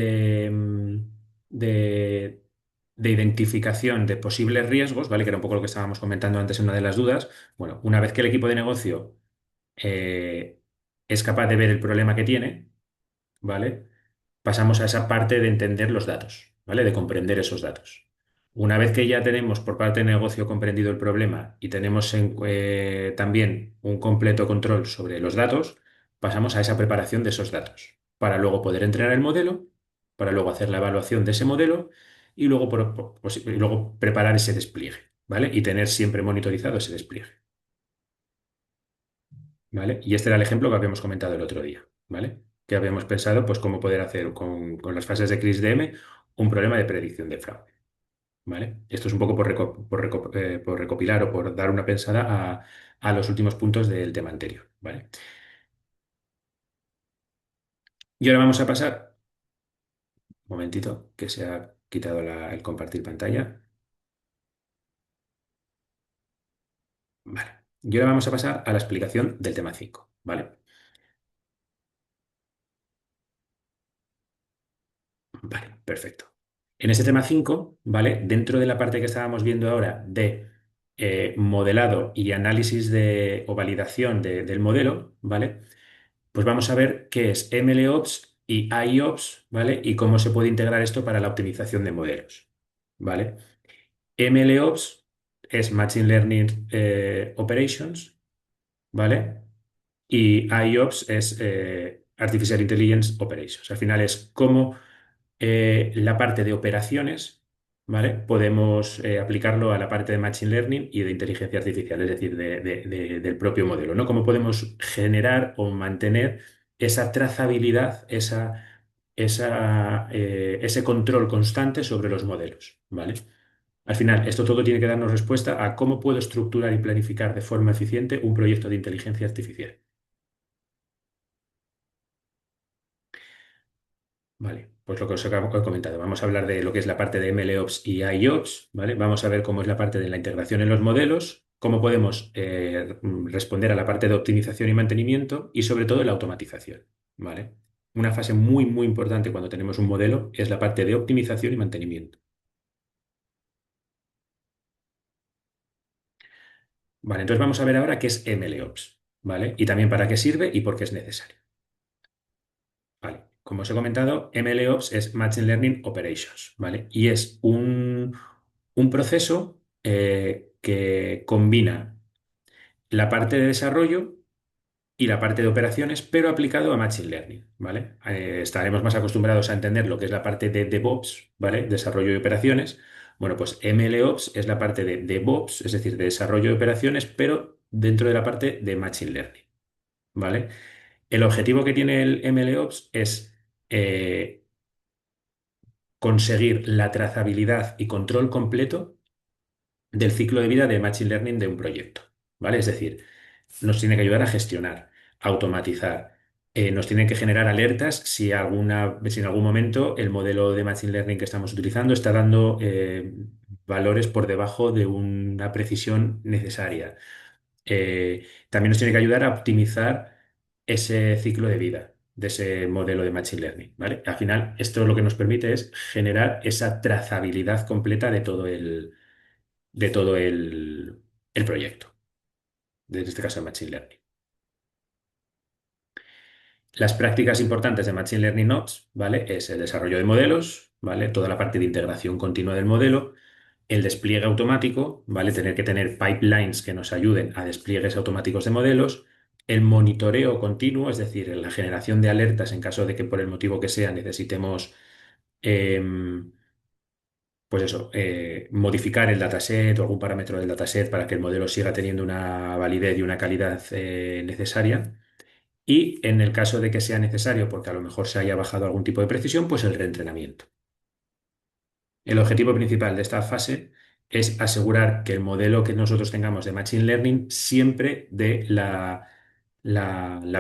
de identificación de posibles riesgos, ¿vale? Que era un poco lo que estábamos comentando antes en una de las dudas. Bueno, una vez que el equipo de negocio eh, es capaz de ver el problema que tiene, ¿vale? Pasamos a esa parte de entender los datos, ¿vale? De comprender esos datos. Una vez que ya tenemos por parte del negocio comprendido el problema y tenemos también un completo control sobre los datos, pasamos a esa preparación de esos datos para luego poder entrenar el modelo, para luego hacer la evaluación de ese modelo y luego, y luego preparar ese despliegue, ¿vale? Y tener siempre monitorizado ese despliegue. ¿Vale? Y este era el ejemplo que habíamos comentado el otro día, ¿vale? Que habíamos pensado, pues, cómo poder hacer con las fases de CRISP-DM un problema de predicción de fraude, ¿vale? Esto es un poco por recopilar o por dar una pensada a los últimos puntos del tema anterior, ¿vale? Y ahora vamos a pasar, un momentito, que se ha quitado el compartir pantalla, ¿vale? Y ahora vamos a pasar a la explicación del tema 5, ¿vale? Vale, perfecto. En este tema 5, ¿vale? Dentro de la parte que estábamos viendo ahora de modelado y análisis o validación del modelo, ¿vale? Pues vamos a ver qué es MLOps y IOps, ¿vale? Y cómo se puede integrar esto para la optimización de modelos, ¿vale? MLOps es Machine Learning Operations, ¿vale? Y IOPS es Artificial Intelligence Operations. Al final es cómo la parte de operaciones, ¿vale? Podemos aplicarlo a la parte de Machine Learning y de inteligencia artificial, es decir, del propio modelo, ¿no? Cómo podemos generar o mantener esa trazabilidad, ese control constante sobre los modelos, ¿vale? Al final, esto todo tiene que darnos respuesta a cómo puedo estructurar y planificar de forma eficiente un proyecto de inteligencia artificial. Vale, pues lo que os he comentado, vamos a hablar de lo que es la parte de MLOps y IOps, ¿vale? Vamos a ver cómo es la parte de la integración en los modelos, cómo podemos responder a la parte de optimización y mantenimiento y sobre todo la automatización, ¿vale? Una fase muy, muy importante cuando tenemos un modelo es la parte de optimización y mantenimiento. Vale, entonces vamos a ver ahora qué es MLOps, ¿vale? Y también para qué sirve y por qué es necesario. Vale, como os he comentado, MLOps es Machine Learning Operations, ¿vale? Y es un proceso que combina la parte de desarrollo y la parte de operaciones, pero aplicado a Machine Learning, ¿vale? Estaremos más acostumbrados a entender lo que es la parte de DevOps, ¿vale? Desarrollo y operaciones. Bueno, pues MLOps es la parte de DevOps, es decir, de desarrollo y operaciones, pero dentro de la parte de Machine Learning, ¿vale? El objetivo que tiene el MLOps es conseguir la trazabilidad y control completo del ciclo de vida de Machine Learning de un proyecto, ¿vale? Es decir, nos tiene que ayudar a gestionar, a automatizar, nos tiene que generar alertas si en algún momento el modelo de Machine Learning que estamos utilizando está dando valores por debajo de una precisión necesaria. También nos tiene que ayudar a optimizar ese ciclo de vida de ese modelo de Machine Learning, ¿vale? Al final, esto lo que nos permite es generar esa trazabilidad completa de todo el proyecto, en este caso el Machine Learning. Las prácticas importantes de Machine Learning Ops, ¿vale? Es el desarrollo de modelos, ¿vale? Toda la parte de integración continua del modelo, el despliegue automático, ¿vale? Tener que tener pipelines que nos ayuden a despliegues automáticos de modelos, el monitoreo continuo, es decir, la generación de alertas en caso de que por el motivo que sea necesitemos em, pues eso, modificar el dataset o algún parámetro del dataset para que el modelo siga teniendo una validez y una calidad necesaria. Y en el caso de que sea necesario, porque a lo mejor se haya bajado algún tipo de precisión, pues el reentrenamiento. El objetivo principal de esta fase es asegurar que el modelo que nosotros tengamos de Machine Learning siempre dé la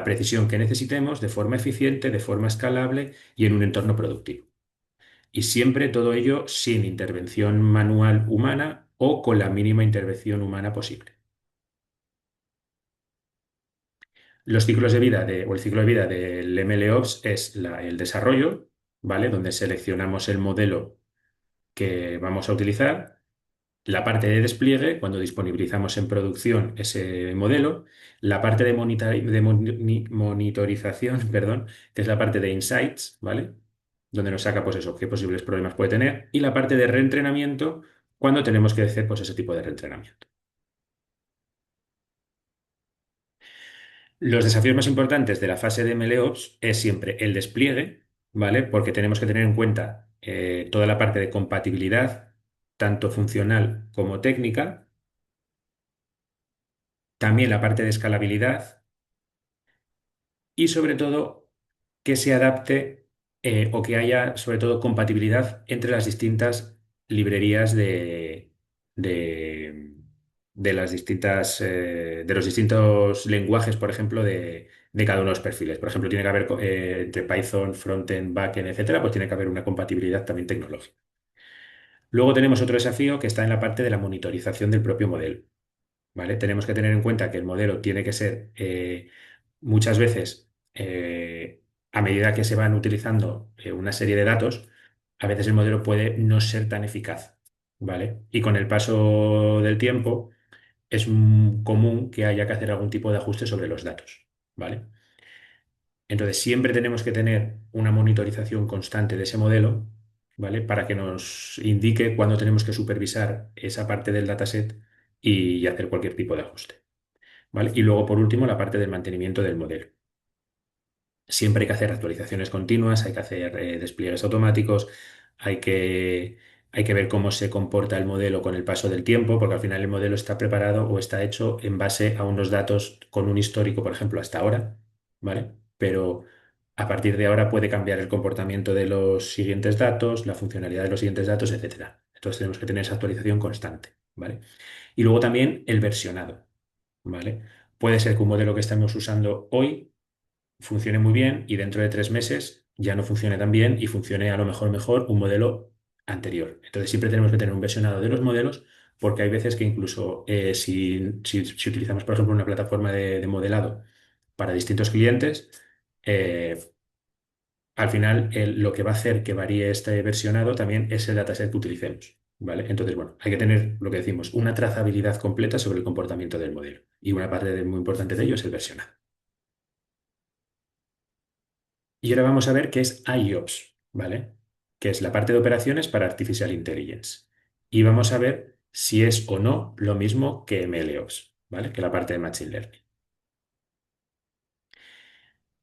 precisión que necesitemos de forma eficiente, de forma escalable y en un entorno productivo. Y siempre todo ello sin intervención manual humana o con la mínima intervención humana posible. Los ciclos de vida o el ciclo de vida del MLOps es el desarrollo, ¿vale? Donde seleccionamos el modelo que vamos a utilizar, la parte de despliegue, cuando disponibilizamos en producción ese modelo, la parte de monitorización, perdón, que es la parte de insights, ¿vale? Donde nos saca, pues eso, qué posibles problemas puede tener, y la parte de reentrenamiento, cuando tenemos que hacer, pues, ese tipo de reentrenamiento. Los desafíos más importantes de la fase de MLOps es siempre el despliegue, ¿vale? Porque tenemos que tener en cuenta toda la parte de compatibilidad, tanto funcional como técnica, también la parte de escalabilidad y sobre todo que se adapte o que haya sobre todo compatibilidad entre las distintas librerías de, de las distintas, de los distintos lenguajes, por ejemplo, de cada uno de los perfiles. Por ejemplo, tiene que haber entre Python, frontend, backend, etcétera, pues tiene que haber una compatibilidad también tecnológica. Luego tenemos otro desafío que está en la parte de la monitorización del propio modelo. ¿Vale? Tenemos que tener en cuenta que el modelo tiene que ser muchas veces, a medida que se van utilizando una serie de datos, a veces el modelo puede no ser tan eficaz, ¿vale? Y con el paso del tiempo es común que haya que hacer algún tipo de ajuste sobre los datos, ¿vale? Entonces siempre tenemos que tener una monitorización constante de ese modelo, ¿vale? Para que nos indique cuándo tenemos que supervisar esa parte del dataset y hacer cualquier tipo de ajuste. ¿Vale? Y luego, por último, la parte del mantenimiento del modelo. Siempre hay que hacer actualizaciones continuas, hay que hacer despliegues automáticos, hay que, hay que ver cómo se comporta el modelo con el paso del tiempo, porque al final el modelo está preparado o está hecho en base a unos datos con un histórico, por ejemplo, hasta ahora, ¿vale? Pero a partir de ahora puede cambiar el comportamiento de los siguientes datos, la funcionalidad de los siguientes datos, etcétera. Entonces tenemos que tener esa actualización constante, ¿vale? Y luego también el versionado, ¿vale? Puede ser que un modelo que estamos usando hoy funcione muy bien y dentro de 3 meses ya no funcione tan bien y funcione a lo mejor un modelo anterior. Entonces siempre tenemos que tener un versionado de los modelos porque hay veces que incluso si utilizamos, por ejemplo, una plataforma de modelado para distintos clientes, eh, al final lo que va a hacer que varíe este versionado también es el dataset que utilicemos. ¿Vale? Entonces, bueno, hay que tener lo que decimos, una trazabilidad completa sobre el comportamiento del modelo. Y una parte muy importante de ello es el versionado. Y ahora vamos a ver qué es IOPS, ¿vale? Que es la parte de operaciones para Artificial Intelligence. Y vamos a ver si es o no lo mismo que MLOps, ¿vale? Que la parte de Machine Learning.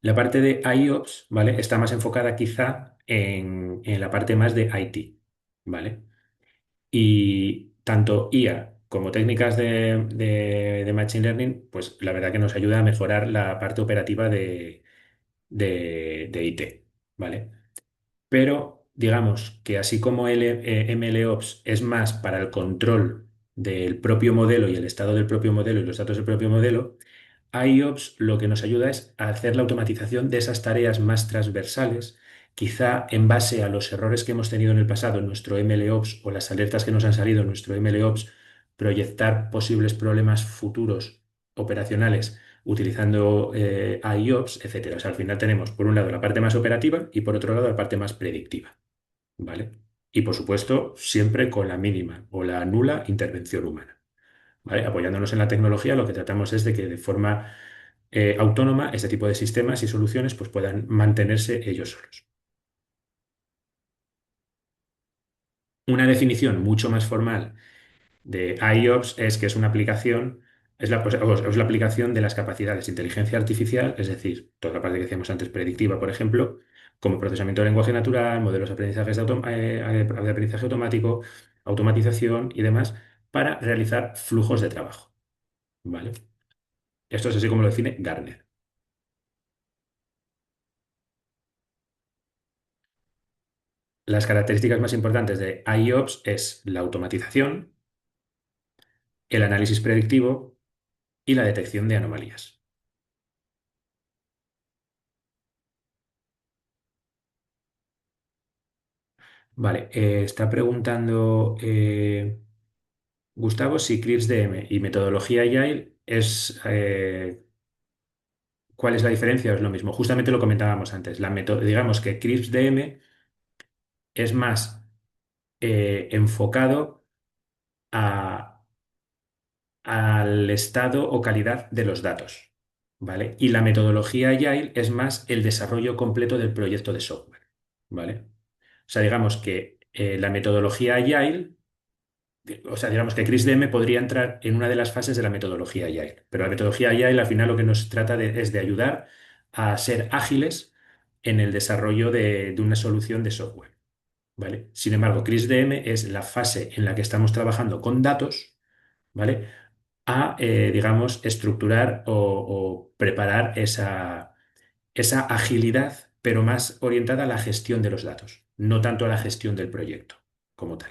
La parte de IOPS, ¿vale? Está más enfocada quizá en la parte más de IT, ¿vale? Y tanto IA como técnicas de Machine Learning, pues la verdad que nos ayuda a mejorar la parte operativa de IT, ¿vale? Pero digamos que así como el MLOps es más para el control del propio modelo y el estado del propio modelo y los datos del propio modelo, IOPS lo que nos ayuda es a hacer la automatización de esas tareas más transversales, quizá en base a los errores que hemos tenido en el pasado en nuestro MLOps o las alertas que nos han salido en nuestro MLOps, proyectar posibles problemas futuros operacionales utilizando IOPS, etcétera. O sea, al final tenemos por un lado la parte más operativa y por otro lado la parte más predictiva, ¿vale? Y por supuesto, siempre con la mínima o la nula intervención humana. ¿Vale? Apoyándonos en la tecnología, lo que tratamos es de que de forma autónoma este tipo de sistemas y soluciones pues, puedan mantenerse ellos solos. Una definición mucho más formal de IOPS es que es una aplicación, es la aplicación de las capacidades de inteligencia artificial, es decir, toda la parte que decíamos antes predictiva, por ejemplo, como procesamiento de lenguaje natural, modelos de aprendizaje, de aprendizaje automático, automatización y demás, para realizar flujos de trabajo. ¿Vale? Esto es así como lo define Gartner. Las características más importantes de IOPS es la automatización, el análisis predictivo y la detección de anomalías. Vale, está preguntando Gustavo si CRISP-DM y metodología Agile ¿cuál es la diferencia? ¿O es lo mismo? Justamente lo comentábamos antes. Digamos que CRISP-DM es más enfocado a al estado o calidad de los datos, ¿vale? Y la metodología Agile es más el desarrollo completo del proyecto de software, ¿vale? O sea, digamos que la metodología Agile, o sea, digamos que CRISP-DM podría entrar en una de las fases de la metodología Agile, pero la metodología Agile al final lo que nos trata es de ayudar a ser ágiles en el desarrollo de una solución de software, ¿vale? Sin embargo, CRISP-DM es la fase en la que estamos trabajando con datos, ¿vale? A, digamos, estructurar o preparar esa agilidad, pero más orientada a la gestión de los datos, no tanto a la gestión del proyecto como tal.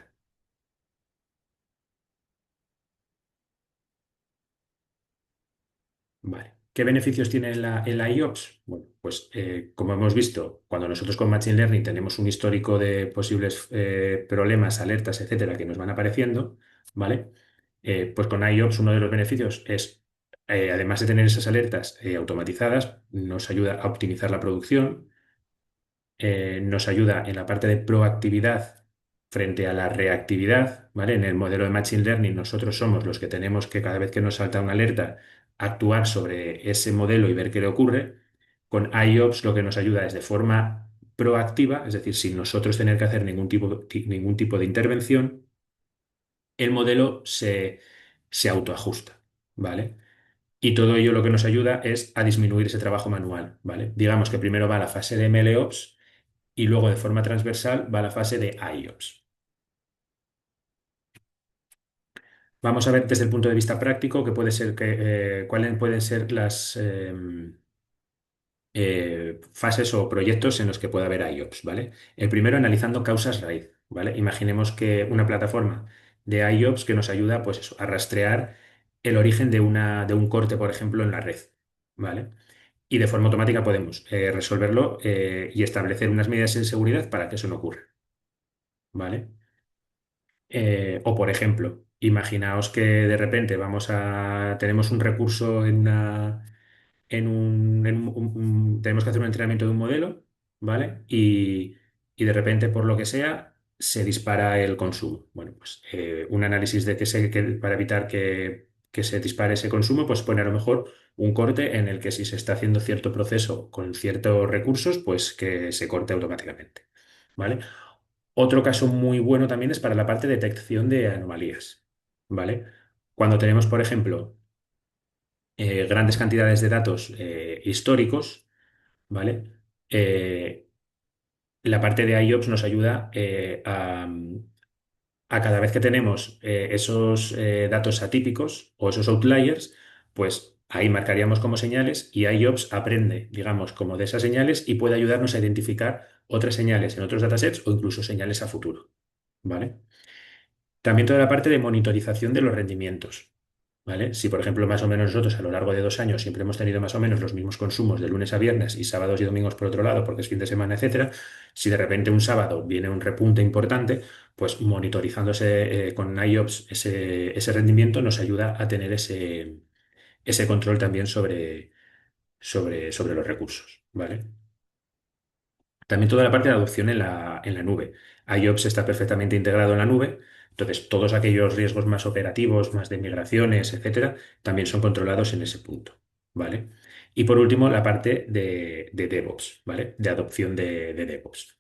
Vale. ¿Qué beneficios tiene la IOPS? Bueno, pues como hemos visto, cuando nosotros con Machine Learning tenemos un histórico de posibles problemas, alertas, etcétera, que nos van apareciendo, ¿vale? Pues con IOPS uno de los beneficios es, además de tener esas alertas automatizadas, nos ayuda a optimizar la producción, nos ayuda en la parte de proactividad frente a la reactividad, ¿vale? En el modelo de Machine Learning nosotros somos los que tenemos que cada vez que nos salta una alerta actuar sobre ese modelo y ver qué le ocurre. Con IOPS lo que nos ayuda es de forma proactiva, es decir, sin nosotros tener que hacer ningún tipo de intervención, el modelo se autoajusta, ¿vale? Y todo ello lo que nos ayuda es a disminuir ese trabajo manual, ¿vale? Digamos que primero va la fase de MLOps y luego de forma transversal va la fase de IOPS. Vamos a ver desde el punto de vista práctico qué puede ser cuáles pueden ser las fases o proyectos en los que puede haber IOPS, ¿vale? El primero, analizando causas raíz, ¿vale? Imaginemos que una plataforma de IOPS que nos ayuda, pues eso, a rastrear el origen de un corte, por ejemplo, en la red, ¿vale? Y de forma automática podemos resolverlo y establecer unas medidas de seguridad para que eso no ocurra, ¿vale? O por ejemplo, imaginaos que de repente tenemos un recurso tenemos que hacer un entrenamiento de un modelo, ¿vale? Y de repente, por lo que sea, se dispara el consumo. Bueno, pues un análisis para evitar que se dispare ese consumo, pues pone a lo mejor un corte en el que si se está haciendo cierto proceso con ciertos recursos, pues que se corte automáticamente, ¿vale? Otro caso muy bueno también es para la parte de detección de anomalías, ¿vale? Cuando tenemos, por ejemplo, grandes cantidades de datos históricos, ¿vale? Eh, la parte de IOPS nos ayuda a cada vez que tenemos esos datos atípicos o esos outliers, pues ahí marcaríamos como señales y IOPS aprende, digamos, como de esas señales y puede ayudarnos a identificar otras señales en otros datasets o incluso señales a futuro, ¿vale? También toda la parte de monitorización de los rendimientos, ¿vale? Si, por ejemplo, más o menos nosotros a lo largo de 2 años siempre hemos tenido más o menos los mismos consumos de lunes a viernes y sábados y domingos por otro lado, porque es fin de semana, etcétera, si de repente un sábado viene un repunte importante, pues monitorizándose con IOPS ese rendimiento nos ayuda a tener ese control también sobre los recursos, ¿vale? También toda la parte de adopción en la nube. IOPS está perfectamente integrado en la nube, entonces todos aquellos riesgos más operativos, más de migraciones, etcétera, también son controlados en ese punto, ¿vale? Y por último, la parte de DevOps, ¿vale? De adopción de DevOps.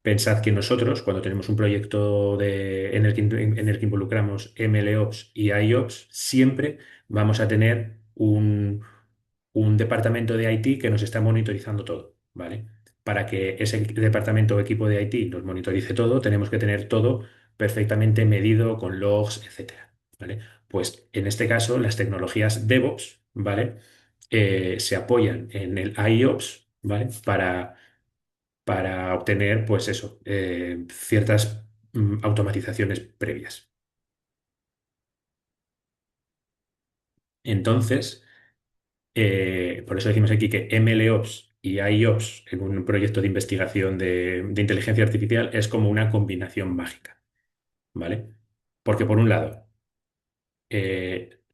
Pensad que nosotros, cuando tenemos un proyecto en el que involucramos MLOps y IOPS, siempre vamos a tener un departamento de IT que nos está monitorizando todo, ¿vale? Para que ese departamento o equipo de IT nos monitorice todo, tenemos que tener todo perfectamente medido con logs, etcétera, ¿vale? Pues en este caso, las tecnologías DevOps, ¿vale? Se apoyan en el IOPS, ¿vale? Para obtener, pues eso, ciertas automatizaciones previas. Entonces, por eso decimos aquí que MLOps y IOPS en un proyecto de investigación de inteligencia artificial es como una combinación mágica, ¿vale? Porque por un lado,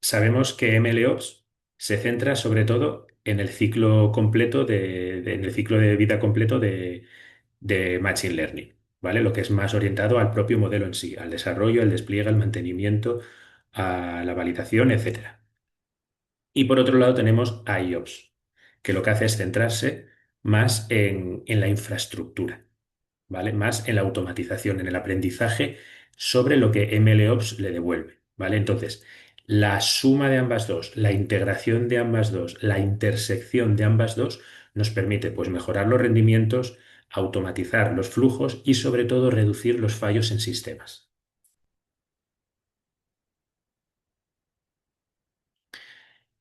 sabemos que MLOps se centra sobre todo en el ciclo completo en el ciclo de vida completo de Machine Learning, ¿vale? Lo que es más orientado al propio modelo en sí, al desarrollo, al despliegue, al mantenimiento, a la validación, etcétera. Y por otro lado tenemos IOPS, que lo que hace es centrarse más en la infraestructura, ¿vale? Más en la automatización, en el aprendizaje sobre lo que MLOps le devuelve, ¿vale? Entonces, la suma de ambas dos, la integración de ambas dos, la intersección de ambas dos, nos permite, pues, mejorar los rendimientos, automatizar los flujos y, sobre todo, reducir los fallos en sistemas.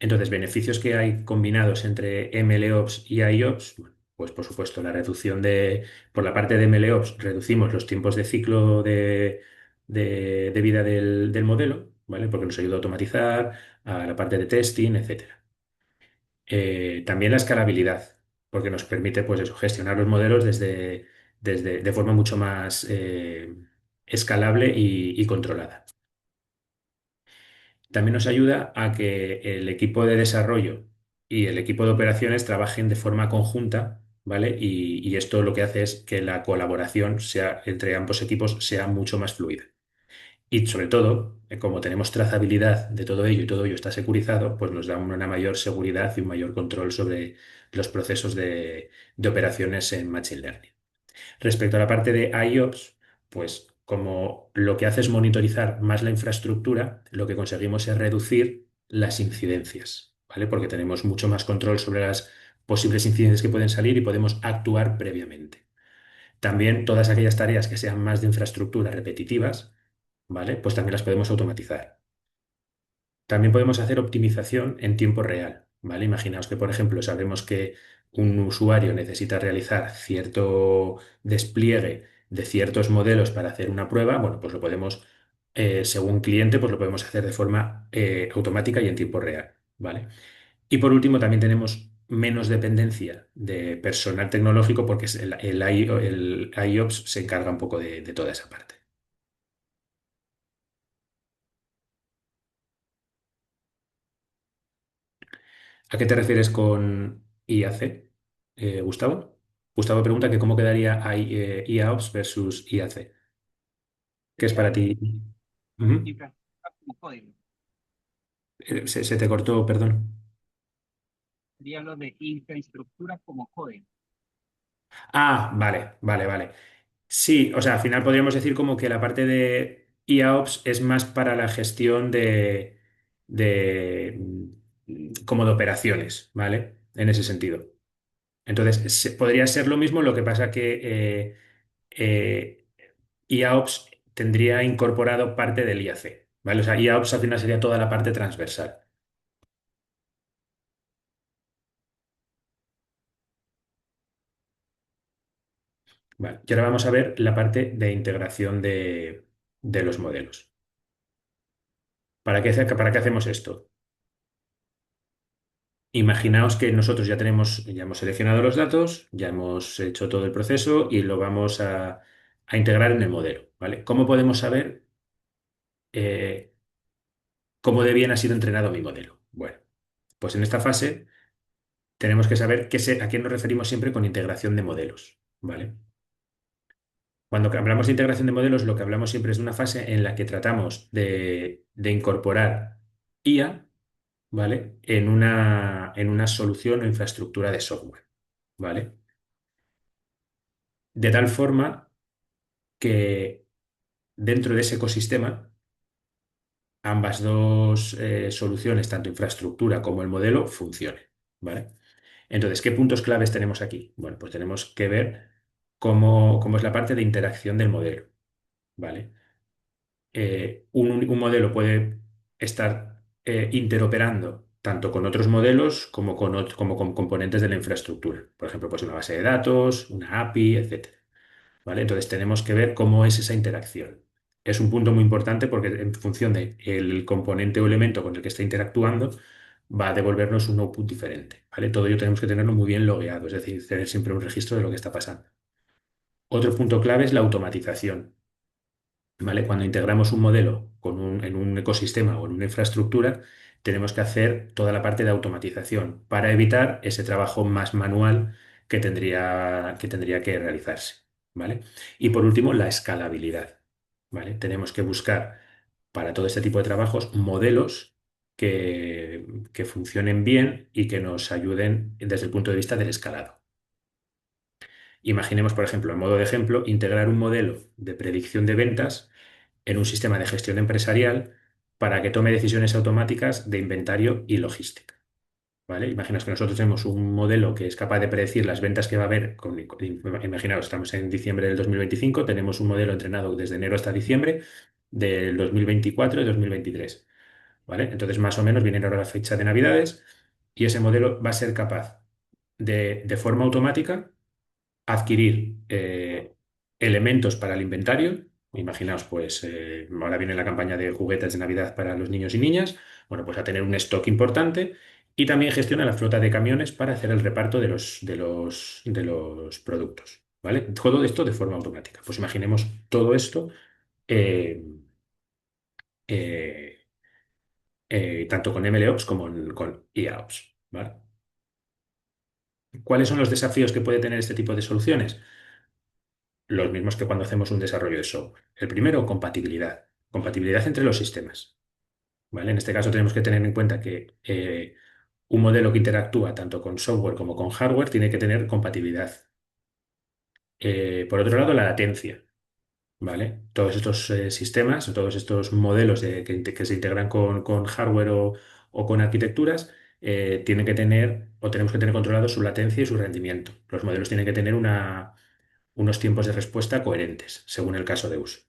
Entonces, beneficios que hay combinados entre MLOps y IOPS, bueno, pues por supuesto por la parte de MLOps, reducimos los tiempos de ciclo de vida del modelo, ¿vale? Porque nos ayuda a automatizar, a la parte de testing, etcétera. También la escalabilidad, porque nos permite, pues eso, gestionar los modelos de forma mucho más escalable y controlada. También nos ayuda a que el equipo de desarrollo y el equipo de operaciones trabajen de forma conjunta, ¿vale? Y esto lo que hace es que la colaboración entre ambos equipos sea mucho más fluida. Y sobre todo, como tenemos trazabilidad de todo ello y todo ello está securizado, pues nos da una mayor seguridad y un mayor control sobre los procesos de operaciones en Machine Learning. Respecto a la parte de IOPS, pues como lo que hace es monitorizar más la infraestructura, lo que conseguimos es reducir las incidencias, ¿vale? Porque tenemos mucho más control sobre las posibles incidencias que pueden salir y podemos actuar previamente. También todas aquellas tareas que sean más de infraestructura repetitivas, ¿vale? Pues también las podemos automatizar. También podemos hacer optimización en tiempo real, ¿vale? Imaginaos que, por ejemplo, sabemos que un usuario necesita realizar cierto despliegue de ciertos modelos para hacer una prueba. Bueno, pues lo podemos, según cliente, pues lo podemos hacer de forma automática y en tiempo real, ¿vale? Y por último, también tenemos menos dependencia de personal tecnológico porque el IOPS se encarga un poco de toda esa parte. ¿A qué te refieres con IAC, Gustavo? Gustavo pregunta que cómo quedaría IAOps versus IAC. ¿Qué es para ti? Ujú. Como código. Se te cortó, perdón. Sería lo de infraestructura como código. Ah, vale, vale, vale. Sí, o sea, al final podríamos decir como que la parte de IAOps es más para la gestión como de operaciones, ¿vale? En ese sentido. Entonces, podría ser lo mismo, lo que pasa que eh, IAOps tendría incorporado parte del IAC, ¿vale? O sea, IAOps al final sería toda la parte transversal. Vale. Y ahora vamos a ver la parte de integración de los modelos. ¿Para qué hacemos esto? Imaginaos que nosotros ya hemos seleccionado los datos, ya hemos hecho todo el proceso y lo vamos a integrar en el modelo, ¿vale? ¿Cómo podemos saber eh, cómo de bien ha sido entrenado mi modelo? Bueno, pues en esta fase tenemos que saber a qué nos referimos siempre con integración de modelos, ¿vale? Cuando hablamos de integración de modelos, lo que hablamos siempre es de una fase en la que tratamos de incorporar IA, ¿vale? En una solución o infraestructura de software, ¿vale? De tal forma que dentro de ese ecosistema, ambas dos soluciones, tanto infraestructura como el modelo, funcionen, ¿vale? Entonces, ¿qué puntos claves tenemos aquí? Bueno, pues tenemos que ver cómo es la parte de interacción del modelo, ¿vale? Un modelo puede estar interoperando tanto con otros modelos como con componentes de la infraestructura. Por ejemplo, pues una base de datos, una API, etcétera. ¿Vale? Entonces tenemos que ver cómo es esa interacción. Es un punto muy importante porque en función del componente o elemento con el que está interactuando, va a devolvernos un output diferente. ¿Vale? Todo ello tenemos que tenerlo muy bien logueado, es decir, tener siempre un registro de lo que está pasando. Otro punto clave es la automatización. ¿Vale? Cuando integramos un modelo en un ecosistema o en una infraestructura, tenemos que hacer toda la parte de automatización para evitar ese trabajo más manual que tendría que realizarse. ¿Vale? Y por último, la escalabilidad. ¿Vale? Tenemos que buscar para todo este tipo de trabajos modelos que funcionen bien y que nos ayuden desde el punto de vista del escalado. Imaginemos, por ejemplo, en modo de ejemplo, integrar un modelo de predicción de ventas en un sistema de gestión empresarial para que tome decisiones automáticas de inventario y logística. ¿Vale? Imaginaos que nosotros tenemos un modelo que es capaz de predecir las ventas que va a haber. Imaginaos, estamos en diciembre del 2025, tenemos un modelo entrenado desde enero hasta diciembre del 2024 y 2023. ¿Vale? Entonces, más o menos viene ahora la fecha de Navidades y ese modelo va a ser capaz de forma automática adquirir elementos para el inventario. Imaginaos, pues ahora viene la campaña de juguetes de Navidad para los niños y niñas. Bueno, pues a tener un stock importante y también gestiona la flota de camiones para hacer el reparto de los productos. ¿Vale? Todo esto de forma automática. Pues imaginemos todo esto eh, eh, tanto con MLOps como con IAOps. ¿Vale? ¿Cuáles son los desafíos que puede tener este tipo de soluciones? Los mismos que cuando hacemos un desarrollo de software. El primero, compatibilidad. Compatibilidad entre los sistemas. ¿Vale? En este caso tenemos que tener en cuenta que un modelo que interactúa tanto con software como con hardware tiene que tener compatibilidad. Por otro lado, la latencia. ¿vale? Todos estos sistemas o todos estos modelos que se integran con hardware o con arquitecturas tienen que tener o tenemos que tener controlado su latencia y su rendimiento. Los modelos tienen que tener unos tiempos de respuesta coherentes, según el caso de uso.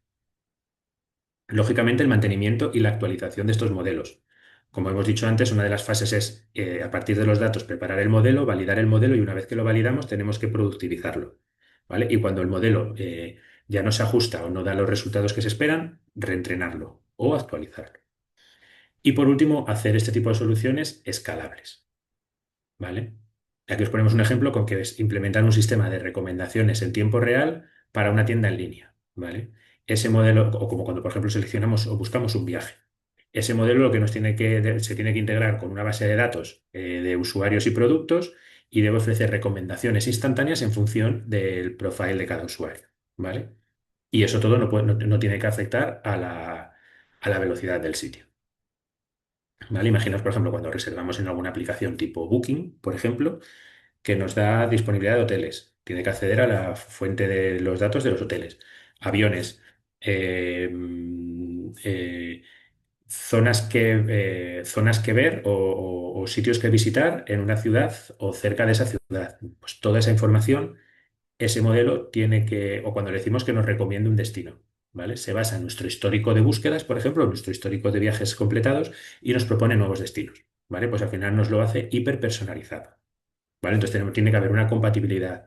Lógicamente, el mantenimiento y la actualización de estos modelos. Como hemos dicho antes, una de las fases es, a partir de los datos, preparar el modelo, validar el modelo y una vez que lo validamos, tenemos que productivizarlo, ¿vale? Y cuando el modelo ya no se ajusta o no da los resultados que se esperan, reentrenarlo o actualizarlo. Y por último, hacer este tipo de soluciones escalables, ¿vale? Aquí os ponemos un ejemplo con que es implementar un sistema de recomendaciones en tiempo real para una tienda en línea, ¿vale? Ese modelo, o como cuando, por ejemplo, seleccionamos o buscamos un viaje. Ese modelo lo que se tiene que integrar con una base de datos de usuarios y productos y debe ofrecer recomendaciones instantáneas en función del profile de cada usuario, ¿vale? Y eso todo no tiene que afectar a la velocidad del sitio. ¿Vale? Imaginaos, por ejemplo, cuando reservamos en alguna aplicación tipo Booking, por ejemplo, que nos da disponibilidad de hoteles. Tiene que acceder a la fuente de los datos de los hoteles, aviones, eh, eh, zonas que ver o sitios que visitar en una ciudad o cerca de esa ciudad. Pues toda esa información, ese modelo tiene que, o cuando le decimos que nos recomiende un destino, ¿vale? Se basa en nuestro histórico de búsquedas, por ejemplo, en nuestro histórico de viajes completados y nos propone nuevos destinos, ¿vale? Pues al final nos lo hace hiper personalizado. ¿Vale? Entonces tiene que haber una compatibilidad,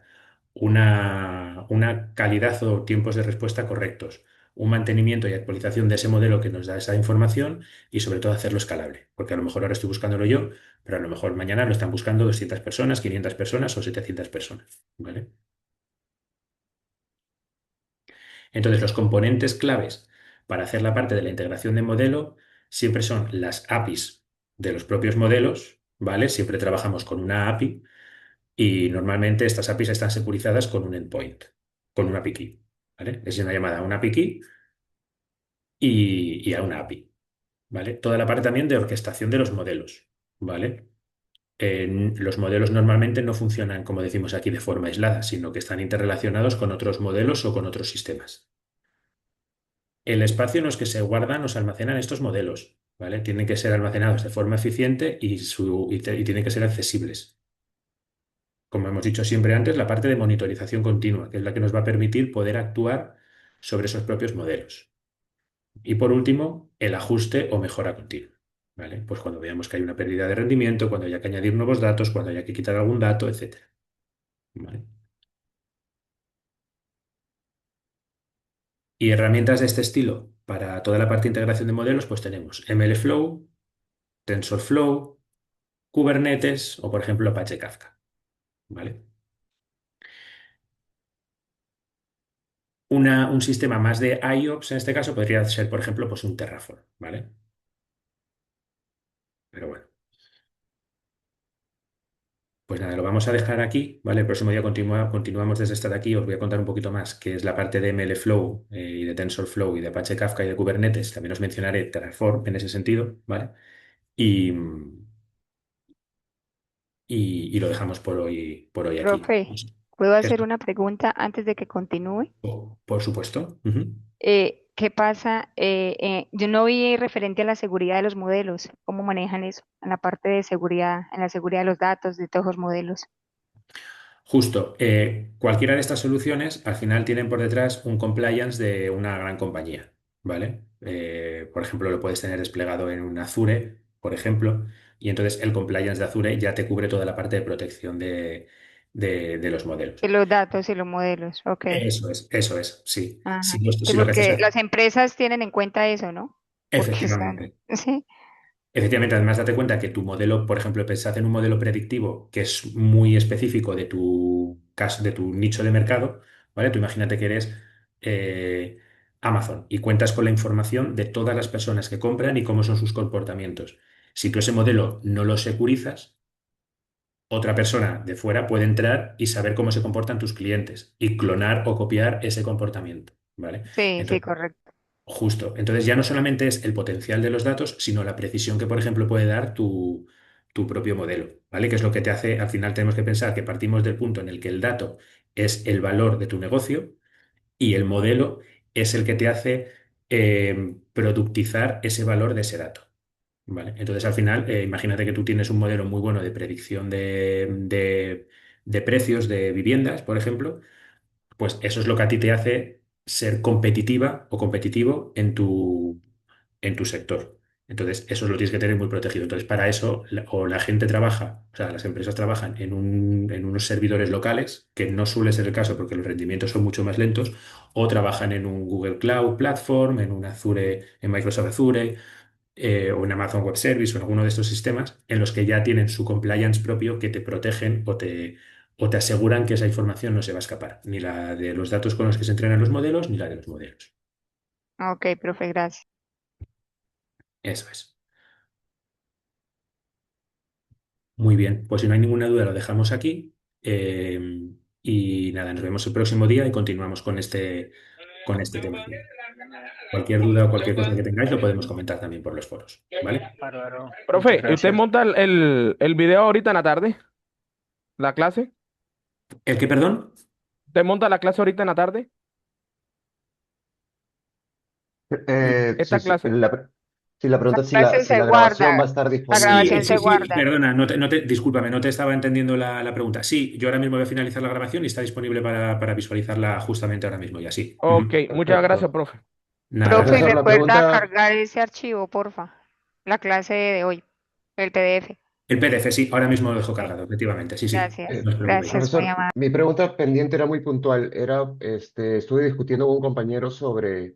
una calidad o tiempos de respuesta correctos, un mantenimiento y actualización de ese modelo que nos da esa información y sobre todo hacerlo escalable, porque a lo mejor ahora estoy buscándolo yo, pero a lo mejor mañana lo están buscando 200 personas, 500 personas o 700 personas, ¿vale? Entonces los componentes claves para hacer la parte de la integración de modelo siempre son las APIs de los propios modelos, ¿vale? Siempre trabajamos con una API. Y normalmente estas APIs están securizadas con un endpoint, con una API key, ¿vale? Es una llamada a una API key y a una API, ¿vale? Toda la parte también de orquestación de los modelos, ¿vale? Los modelos normalmente no funcionan, como decimos aquí, de forma aislada, sino que están interrelacionados con otros modelos o con otros sistemas. El espacio en los que se guardan o se almacenan estos modelos, ¿vale? Tienen que ser almacenados de forma eficiente y tienen que ser accesibles. Como hemos dicho siempre antes, la parte de monitorización continua, que es la que nos va a permitir poder actuar sobre esos propios modelos. Y por último, el ajuste o mejora continua. ¿Vale? Pues cuando veamos que hay una pérdida de rendimiento, cuando haya que añadir nuevos datos, cuando haya que quitar algún dato, etcétera. ¿Vale? Y herramientas de este estilo para toda la parte de integración de modelos, pues tenemos MLflow, TensorFlow, Kubernetes o, por ejemplo, Apache Kafka. ¿Vale? Un sistema más de IOPS en este caso podría ser, por ejemplo, pues un Terraform, ¿vale? Pero bueno, pues nada, lo vamos a dejar aquí, ¿vale? El próximo día continuamos desde estar aquí. Os voy a contar un poquito más, que es la parte de MLflow y de TensorFlow y de Apache Kafka y de Kubernetes. También os mencionaré Terraform en ese sentido, ¿vale? Y, y lo dejamos por hoy aquí. Profe, ¿puedo hacer Eso, una pregunta antes de que continúe? por supuesto. Ujú. ¿Qué pasa? Yo no vi referente a la seguridad de los modelos. ¿Cómo manejan eso? En la parte de seguridad, en la seguridad de los datos de todos los modelos. Justo, cualquiera de estas soluciones al final tienen por detrás un compliance de una gran compañía, ¿vale? Por ejemplo, lo puedes tener desplegado en un Azure, por ejemplo, y entonces el compliance de Azure ya te cubre toda la parte de protección de los modelos. De los datos y los modelos. Ok. Eso es, sí. Ajá. Sí, Si lo que haces porque es, las empresas tienen en cuenta eso, ¿no? Porque están, efectivamente. sí, Efectivamente, además date cuenta que tu modelo, por ejemplo, pensad en un modelo predictivo que es muy específico de tu caso, de tu nicho de mercado, ¿vale? Tú imagínate que eres Amazon y cuentas con la información de todas las personas que compran y cómo son sus comportamientos. Si tú ese modelo no lo securizas, otra persona de fuera puede entrar y saber cómo se comportan tus clientes y clonar o copiar ese comportamiento, ¿vale? sí, sí, Entonces, correcto. justo. Entonces ya no solamente es el potencial de los datos, sino la precisión que, por ejemplo, puede dar tu propio modelo, ¿vale? Que es lo que te hace, al final tenemos que pensar que partimos del punto en el que el dato es el valor de tu negocio y el modelo es el que te hace productizar ese valor de ese dato. ¿Vale? Entonces, al final, imagínate que tú tienes un modelo muy bueno de predicción de precios de viviendas, por ejemplo, pues eso es lo que a ti te hace ser competitiva o competitivo en tu sector. Entonces, eso lo tienes que tener muy protegido. Entonces, para eso, o la gente trabaja, o sea, las empresas trabajan en unos servidores locales, que no suele ser el caso porque los rendimientos son mucho más lentos, o trabajan en un Google Cloud Platform, en un Azure, en Microsoft Azure, o en Amazon Web Service o en alguno de estos sistemas en los que ya tienen su compliance propio que te protegen o te aseguran que esa información no se va a escapar, ni la de los datos con los que se entrenan los modelos, ni la de los modelos. Ok, profe, gracias. Eso es. Muy bien, pues si no hay ninguna duda lo dejamos aquí. Y nada, nos vemos el próximo día y continuamos con este tema. Cualquier duda o cualquier cosa que tengáis lo podemos comentar también por los foros, ¿vale? Bárbaro. Muchas Profe, ¿y usted gracias. monta el video ahorita en la tarde? ¿La clase? ¿El qué, perdón? ¿Usted monta la clase ahorita en la tarde? Sí, Esta sí, clase. sí, la La pregunta es clase si se la grabación va guarda, a estar la disponible. grabación Sí, se sí, sí, guarda. perdona, discúlpame, no te estaba entendiendo la pregunta. Sí, yo ahora mismo voy a finalizar la grabación y está disponible para visualizarla justamente ahora mismo y así. Ok, Ujú. muchas gracias, Perfecto. profe. Nada, Profe, ¿y gracias. Profesor, la recuerda pregunta, cargar ese archivo, porfa? La clase de hoy, el PDF. El PDF, sí, ahora mismo lo dejo Ok, cargado, efectivamente. Sí, sí, gracias, no os preocupéis. gracias, muy profesor, amable. mi pregunta pendiente era muy puntual. Estuve discutiendo con un compañero sobre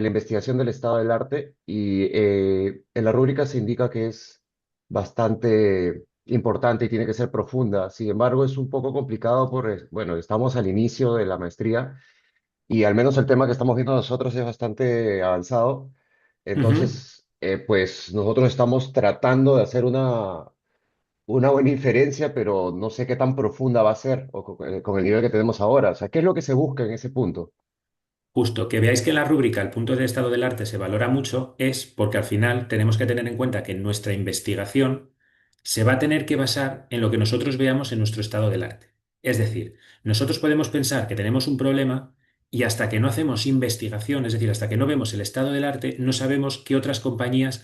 la investigación del estado del arte y en la rúbrica se indica que es bastante importante y tiene que ser profunda. Sin embargo, es un poco complicado bueno, estamos al inicio de la maestría y al menos el tema que estamos viendo nosotros es bastante avanzado. Ujú. Entonces, pues nosotros estamos tratando de hacer una buena inferencia, pero no sé qué tan profunda va a ser con el nivel que tenemos ahora. O sea, ¿qué es lo que se busca en ese punto? Justo, que veáis que en la rúbrica el punto de estado del arte se valora mucho es porque al final tenemos que tener en cuenta que nuestra investigación se va a tener que basar en lo que nosotros veamos en nuestro estado del arte. Es decir, nosotros podemos pensar que tenemos un problema y hasta que no hacemos investigación, es decir, hasta que no vemos el estado del arte, no sabemos qué otras compañías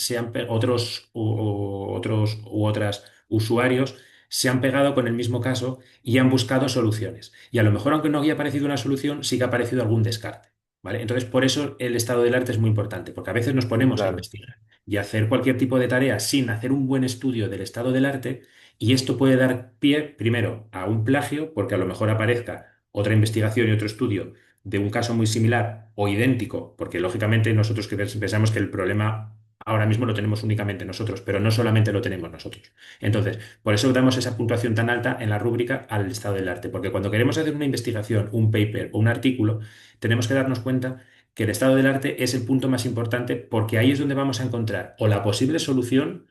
otros u otras usuarios se han pegado con el mismo caso y han buscado soluciones. Y a lo mejor, aunque no haya aparecido una solución, sí que ha aparecido algún descarte. ¿Vale? Entonces, por eso el estado del arte es muy importante, porque a veces nos ponemos a Claro, investigar y a hacer cualquier tipo de tarea sin hacer un buen estudio del estado del arte, y esto puede dar pie, primero, a un plagio, porque a lo mejor aparezca otra investigación y otro estudio de un caso muy similar o idéntico, porque lógicamente nosotros que pensamos que el problema ahora mismo lo tenemos únicamente nosotros, pero no solamente lo tenemos nosotros. Entonces, por eso damos esa puntuación tan alta en la rúbrica al estado del arte, porque cuando queremos hacer una investigación, un paper o un artículo, tenemos que darnos cuenta que el estado del arte es el punto más importante porque ahí es donde vamos a encontrar o la posible solución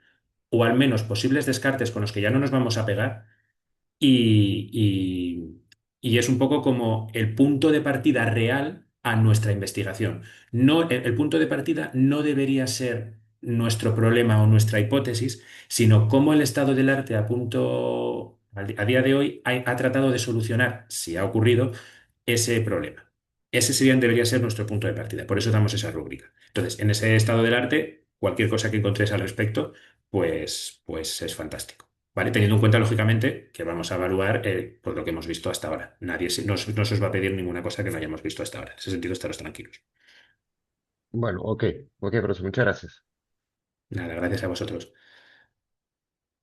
o al menos posibles descartes con los que ya no nos vamos a pegar y, y es un poco como el punto de partida real a nuestra investigación. No, el punto de partida no debería ser nuestro problema o nuestra hipótesis, sino cómo el estado del arte a día de hoy ha tratado de solucionar, si ha ocurrido, ese problema. Debería ser nuestro punto de partida. Por eso damos esa rúbrica. Entonces, en ese estado del arte, cualquier cosa que encontréis al respecto, pues es fantástico. ¿Vale? Teniendo en cuenta, lógicamente, que vamos a evaluar por lo que hemos visto hasta ahora. No se os va a pedir ninguna cosa que no hayamos visto hasta ahora. En ese sentido, estaros tranquilos. bueno, ok, profesor, muchas gracias. Nada, gracias a vosotros.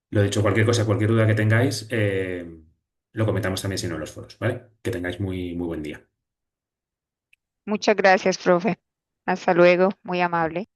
Lo dicho, cualquier cosa, cualquier duda que tengáis, lo comentamos también si no en los foros, ¿vale? Que tengáis muy buen día. Muchas gracias, profe. Hasta luego, muy amable.